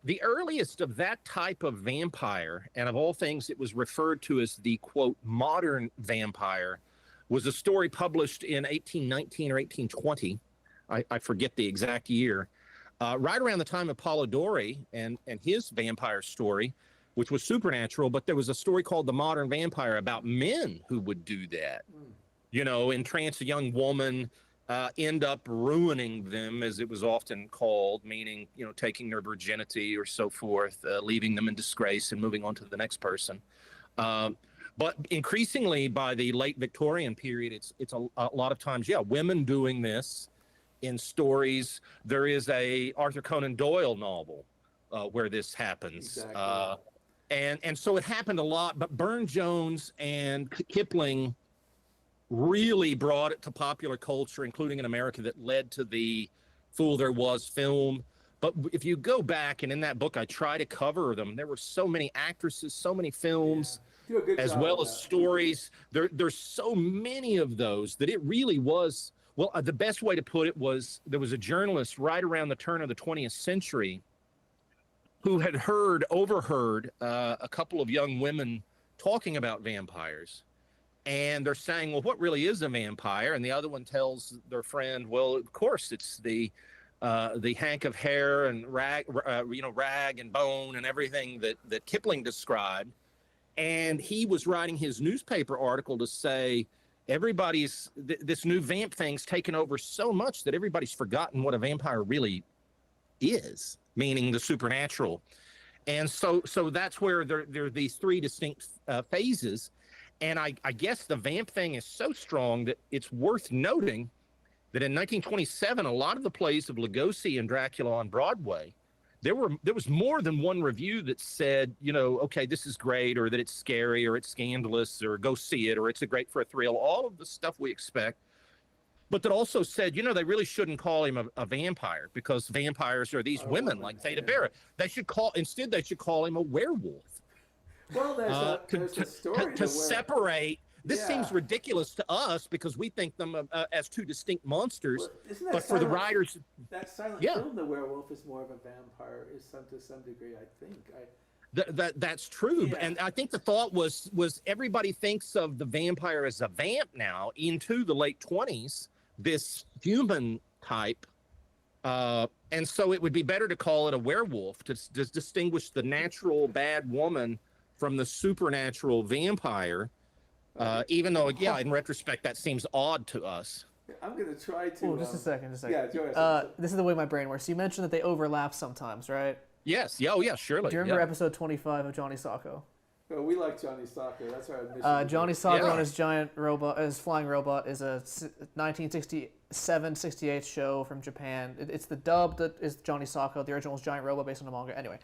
Speaker 2: The earliest of that type of vampire, and of all things, it was referred to as the, quote, modern vampire, was a story published in 1819 or 1820. I forget the exact year. Right around the time of Polidori and his vampire story, which was supernatural, but there was a story called The Modern Vampire about men who would do that. You know, entrance a young woman, end up ruining them, as it was often called, meaning, you know, taking their virginity or so forth, leaving them in disgrace and moving on to the next person. But increasingly by the late Victorian period, it's a lot of times, women doing this in stories. There is a Arthur Conan Doyle novel where this happens. Exactly. And so it happened a lot, but Burne-Jones and Kipling really brought it to popular culture, including in America, that led to the Fool There Was film. But if you go back, and in that book I try to cover them, there were so many actresses, so many films, as well as stories. There's so many of those that it really was, well, the best way to put it was, there was a journalist right around the turn of the 20th century who had overheard a couple of young women talking about vampires. And they're saying, well, what really is a vampire? And the other one tells their friend, well, of course, it's the hank of hair and rag and bone and everything that Kipling described. And he was writing his newspaper article to say, this new vamp thing's taken over so much that everybody's forgotten what a vampire really is, meaning the supernatural. And so that's where there are these three distinct phases. And I guess the vamp thing is so strong that it's worth noting that in 1927, a lot of the plays of Lugosi and Dracula on Broadway, there was more than one review that said, you know, okay, this is great, or that it's scary, or it's scandalous, or go see it, or it's great for a thrill, all of the stuff we expect. But that also said, you know, they really shouldn't call him a vampire, because vampires are these women like Theda Bara. They should call him a werewolf.
Speaker 1: Well, there's a story
Speaker 2: to separate. This seems ridiculous to us because we think them as two distinct monsters.
Speaker 1: Well,
Speaker 2: but for the writers,
Speaker 1: that silent film, the werewolf is more of a vampire, to some degree, I think.
Speaker 2: That's true, and I think the thought was everybody thinks of the vampire as a vamp now into the late 20s, this human type, and so it would be better to call it a werewolf to distinguish the natural bad woman from the supernatural vampire. Even though, in retrospect, that seems odd to us.
Speaker 1: I'm going to try to...
Speaker 3: Oh, just a second.
Speaker 1: Yeah, go ahead.
Speaker 3: This is the way my brain works. You mentioned that they overlap sometimes, right?
Speaker 2: Yes. Yeah, oh, yeah, surely.
Speaker 3: Do you remember episode 25 of Johnny Sacco?
Speaker 1: Oh, we like Johnny Sacco. That's our mission.
Speaker 3: Johnny Sacco and his giant robot, his flying robot, is a 1967-68 show from Japan. It's the dub that is Johnny Sacco. The original is Giant Robot based on the manga. Anyway,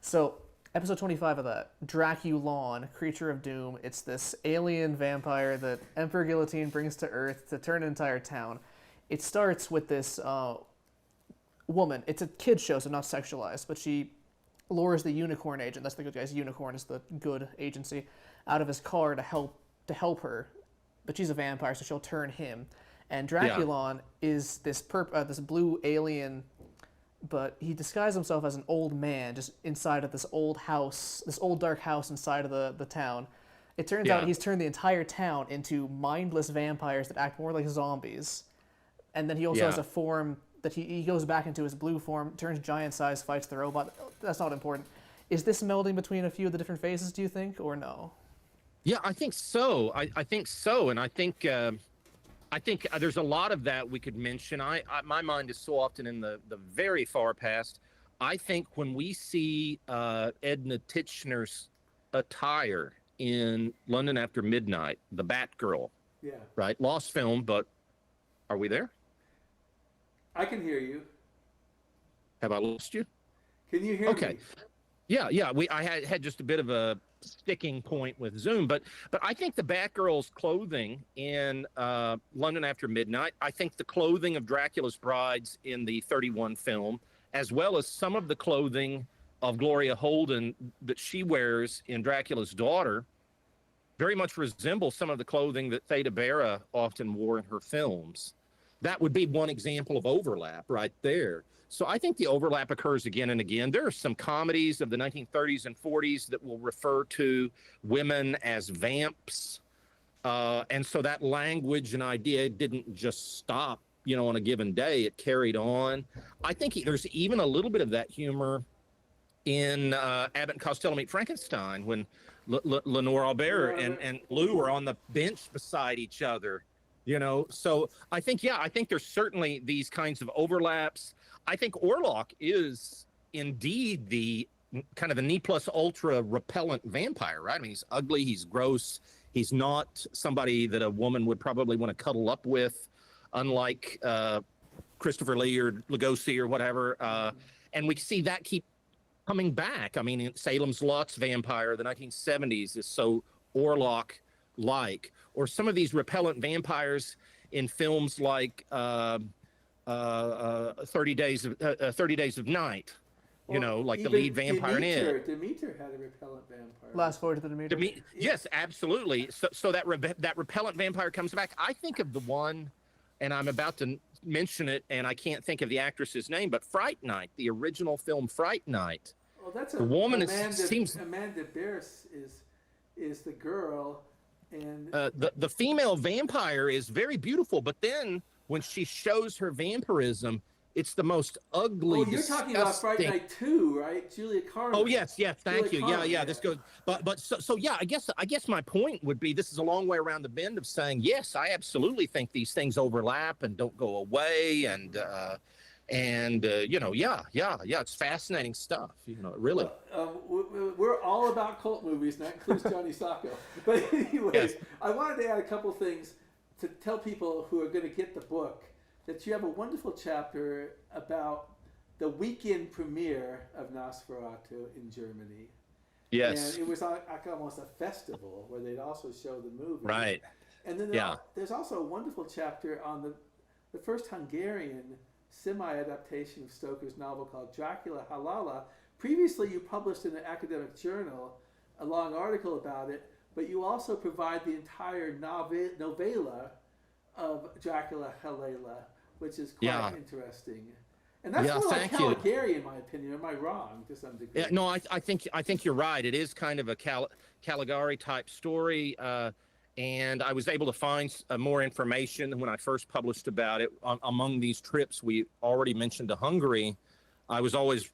Speaker 3: so... Episode 25 of that, Draculon, Creature of Doom. It's this alien vampire that Emperor Guillotine brings to Earth to turn an entire town. It starts with this woman. It's a kid's show, so not sexualized, but she lures the Unicorn agent, that's the good guy's Unicorn is the good agency, out of his car to help her. But she's a vampire, so she'll turn him. And Draculon is this blue alien, but he disguised himself as an old man just inside of this old house, this old dark house inside of the town. It turns out he's turned the entire town into mindless vampires that act more like zombies. And then he also has a form that he goes back into his blue form, turns giant size, fights the robot. That's not important. Is this melding between a few of the different phases, do you think, or no?
Speaker 2: Yeah, I think so. I think so. And I think there's a lot of that we could mention. My mind is so often in the very far past. I think when we see Edna Titchener's attire in London After Midnight, the Batgirl, right? Lost film, but are we there?
Speaker 1: I can hear you.
Speaker 2: Have I lost you?
Speaker 1: Can you hear me?
Speaker 2: Okay. Yeah. I had just a bit of a sticking point with Zoom. But I think the Batgirl's clothing in London After Midnight, I think the clothing of Dracula's brides in the 31 film, as well as some of the clothing of Gloria Holden that she wears in Dracula's Daughter, very much resemble some of the clothing that Theda Bara often wore in her films. That would be one example of overlap right there. So I think the overlap occurs again and again. There are some comedies of the 1930s and 40s that will refer to women as vamps. And so that language and idea didn't just stop, on a given day. It carried on. I think there's even a little bit of that humor in Abbott and Costello Meet Frankenstein, when Lenore Albert and Lou are on the bench beside each other. So I think there's certainly these kinds of overlaps. I think Orlok is indeed the kind of the ne plus ultra repellent vampire, right? I mean, he's ugly, he's gross, he's not somebody that a woman would probably want to cuddle up with, unlike Christopher Lee or Lugosi or whatever. And we see that keep coming back. I mean, Salem's Lot's vampire, the 1970s, is so Orlok-like. Or some of these repellent vampires in films like 30 Days of Night, like the lead vampire in it.
Speaker 1: Demeter had a repellent vampire.
Speaker 3: Last Voyage of the Demeter.
Speaker 2: Yes, absolutely. So that repellent vampire comes back. I think of the one, and I'm about to mention it, and I can't think of the actress's name, but Fright Night, the original film Fright Night.
Speaker 1: Well, that's
Speaker 2: the woman
Speaker 1: Amanda Beers is the girl, and
Speaker 2: the female vampire is very beautiful, but then when she shows her vampirism, it's the most ugly.
Speaker 1: Oh, you're talking about Fright Night 2, right? Julia Carmen.
Speaker 2: Oh yes, thank you.
Speaker 1: Carmen,
Speaker 2: yeah. This goes, but so yeah. I guess my point would be, this is a long way around the bend of saying, yes, I absolutely think these things overlap and don't go away, and it's fascinating stuff. Really.
Speaker 1: We're all about cult movies, and that includes Johnny Sacco. But anyways,
Speaker 2: yes.
Speaker 1: I wanted to add a couple things to tell people who are going to get the book that you have a wonderful chapter about the weekend premiere of Nosferatu in Germany.
Speaker 2: Yes.
Speaker 1: And it was like almost a festival where they'd also show the movie.
Speaker 2: Right.
Speaker 1: And then there's also a wonderful chapter on the first Hungarian semi-adaptation of Stoker's novel called Dracula Halala. Previously, you published in an academic journal a long article about it, but you also provide the entire novella of Dracula Halala, which is quite interesting. And that's more like Caligari, in my opinion. Am I wrong to some degree?
Speaker 2: Yeah, no, I think you're right. It is kind of a Caligari type story, and I was able to find more information when I first published about it. Among these trips we already mentioned to Hungary, I was always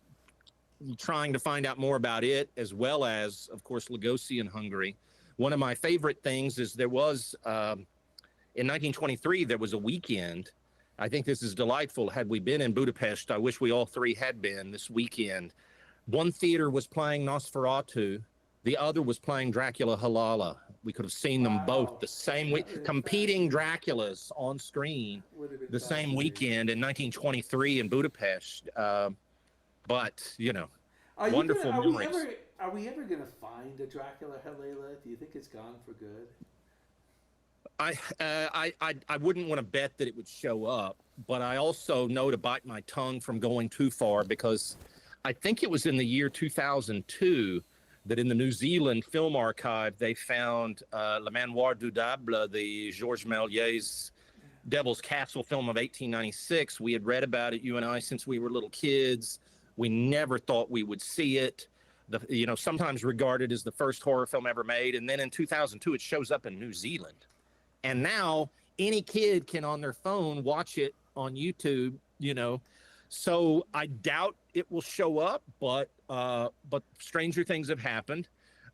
Speaker 2: trying to find out more about it, as well as, of course, Lugosi in Hungary. One of my favorite things is there was, in 1923, there was a weekend. I think this is delightful. Had we been in Budapest, I wish we all three had been this weekend. One theater was playing Nosferatu. The other was playing Dracula Halala. We could have seen them both the same week, competing Draculas on screen the same weekend in 1923 in Budapest. But, wonderful memories.
Speaker 1: Are we ever going to find a Dracula Halala? Do you think it's gone for good?
Speaker 2: I wouldn't want to bet that it would show up, but I also know to bite my tongue from going too far, because I think it was in the year 2002 that in the New Zealand Film Archive they found Le Manoir du Diable, the Georges Méliès Devil's Castle film of 1896. We had read about it, you and I, since we were little kids. We never thought we would see it. Sometimes regarded as the first horror film ever made, and then in 2002 it shows up in New Zealand. And now any kid can on their phone watch it on YouTube, So I doubt it will show up, but stranger things have happened.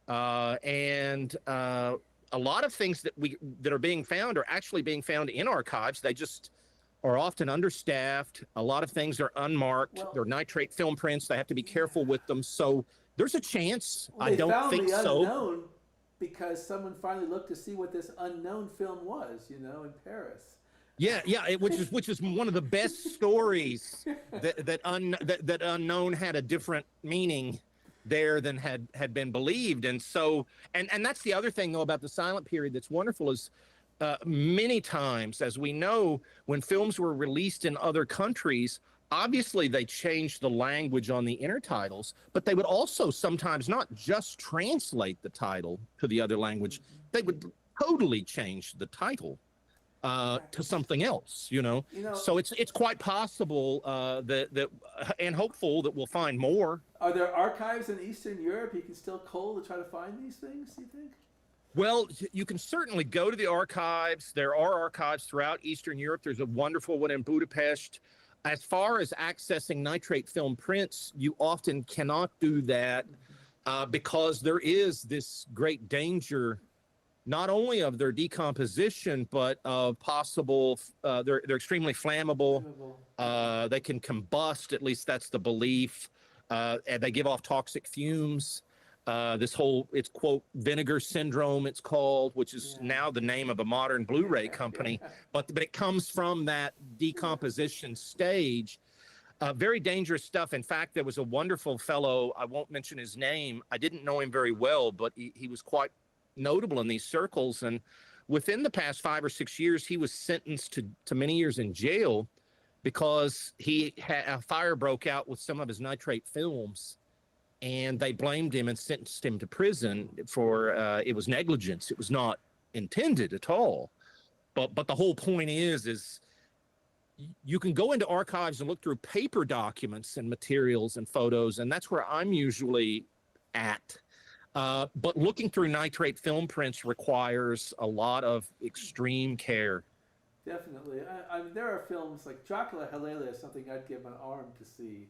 Speaker 2: And a lot of things that are being found are actually being found in archives. They just are often understaffed. A lot of things are unmarked. They're nitrate film prints. They have to be careful with them. So there's a chance. I don't think so.
Speaker 1: Because someone finally looked to see what this unknown film was, in Paris.
Speaker 2: Yeah, which is one of the best stories that unknown had a different meaning there than had been believed. And so, and that's the other thing though about the silent period that's wonderful is many times, as we know, when films were released in other countries, obviously they changed the language on the intertitles, but they would also sometimes not just translate the title to the other language, they would totally change the title to something else, you know. So it's quite possible that and hopeful that we'll find more.
Speaker 1: Are there archives in Eastern Europe you can still cull to try to find these things, do you think?
Speaker 2: Well, you can certainly go to the archives. There are archives throughout Eastern Europe. There's a wonderful one in Budapest. As far as accessing nitrate film prints, you often cannot do that because there is this great danger, not only of their decomposition, but of possible, they're extremely flammable. They can combust, at least that's the belief. And they give off toxic fumes. This whole, it's quote, vinegar syndrome, it's called, which is now the name of a modern Blu-ray company, but it comes from that decomposition stage. Very dangerous stuff. In fact, there was a wonderful fellow, I won't mention his name. I didn't know him very well, but he was quite notable in these circles. And within the past 5 or 6 years, he was sentenced to many years in jail because a fire broke out with some of his nitrate films. And they blamed him and sentenced him to prison for it was negligence. It was not intended at all. But the whole point is you can go into archives and look through paper documents and materials and photos, and that's where I'm usually at. But looking through nitrate film prints requires a lot of extreme care.
Speaker 1: Definitely. I mean, there are films like Dracula Halala is something I'd give an arm to see.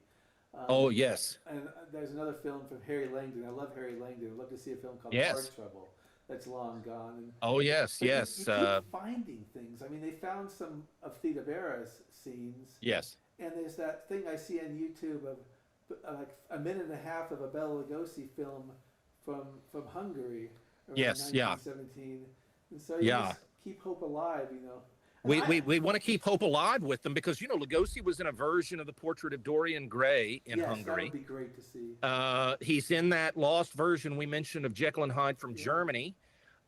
Speaker 2: Oh, yes.
Speaker 1: And there's another film from Harry Langdon. I love Harry Langdon. I'd love to see a film called Heart Trouble that's long gone. And,
Speaker 2: oh, yes, yes.
Speaker 1: You keep finding things. I mean, they found some of Theda Bera's scenes.
Speaker 2: Yes.
Speaker 1: And there's that thing I see on YouTube of like a minute and a half of a Bela Lugosi film from Hungary around 1917. And so you just keep hope alive, you know.
Speaker 2: We want to keep hope alive with them because, you know, Lugosi was in a version of the Portrait of Dorian Gray in Hungary.
Speaker 1: That would be great to see.
Speaker 2: He's in that lost version we mentioned of Jekyll and Hyde from Germany.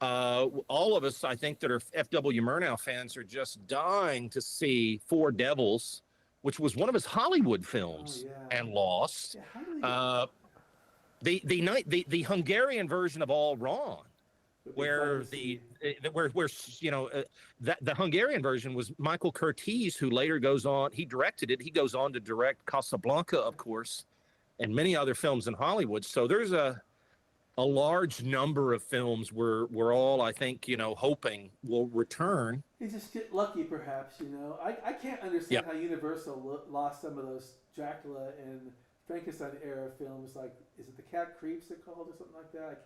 Speaker 2: All of us, I think, that are F.W. Murnau fans are just dying to see Four Devils, which was one of his Hollywood films and lost. The Hungarian version of All Wrong, where the Hungarian version was Michael Curtiz, who later goes on, he directed it. He goes on to direct Casablanca, of course, and many other films in Hollywood. So there's a large number of films we're all, I think, you know, hoping will return.
Speaker 1: You just get lucky, perhaps, you know. I can't understand how Universal lost some of those Dracula and Frankenstein era films, like, is it The Cat Creeps they're called or something like that?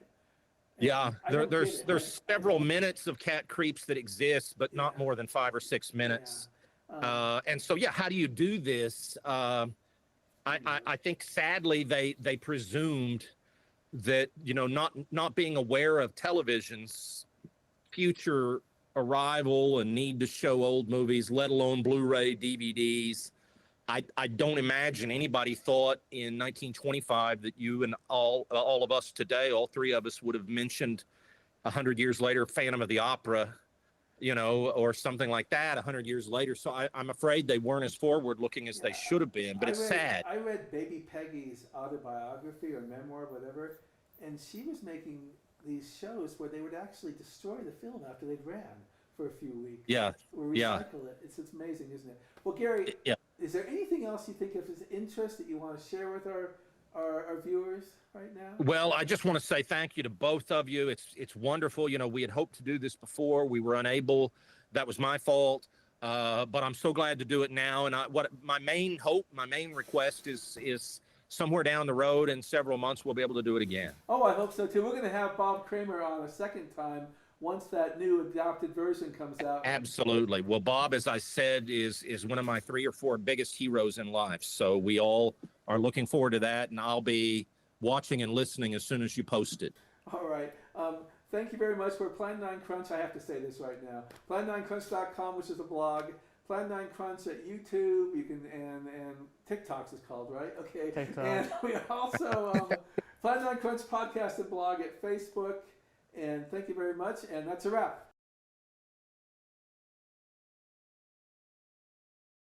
Speaker 2: There's several minutes of Cat Creeps that exist, but not more than 5 or 6 minutes. And so, how do you do this? I think sadly they presumed that, you know, not being aware of television's future arrival and need to show old movies, let alone Blu-ray, DVDs. I don't imagine anybody thought in 1925 that you and all of us today, all three of us, would have mentioned 100 years later Phantom of the Opera, you know, or something like that 100 years later. So I'm afraid they weren't as forward-looking as they should have been, but it's sad.
Speaker 1: I read Baby Peggy's autobiography or memoir, whatever, and she was making these shows where they would actually destroy the film after they'd ran for a few weeks. Or recycle it. It's amazing, isn't it? Well, Gary, is there anything else you think of as interest that you want to share with our viewers right now?
Speaker 2: Well, I just want to say thank you to both of you. It's wonderful. You know, we had hoped to do this before. We were unable. That was my fault. But I'm so glad to do it now. And my main hope, my main request is somewhere down the road in several months, we'll be able to do it again.
Speaker 1: Oh, I hope so too. We're going to have Bob Kramer on a second time once that new adopted version comes out.
Speaker 2: Absolutely. Well, Bob, as I said, is one of my 3 or 4 biggest heroes in life. So we all are looking forward to that, and I'll be watching and listening as soon as you post it.
Speaker 1: All right. Thank you very much. We're Plan 9 Crunch. I have to say this right now. Plan9crunch.com, which is a blog. Plan 9 Crunch at YouTube. You can and TikToks is called, right? Okay.
Speaker 3: TikTok.
Speaker 1: And we also Plan 9 Crunch podcast and blog at Facebook. And thank you very much. And that's a wrap.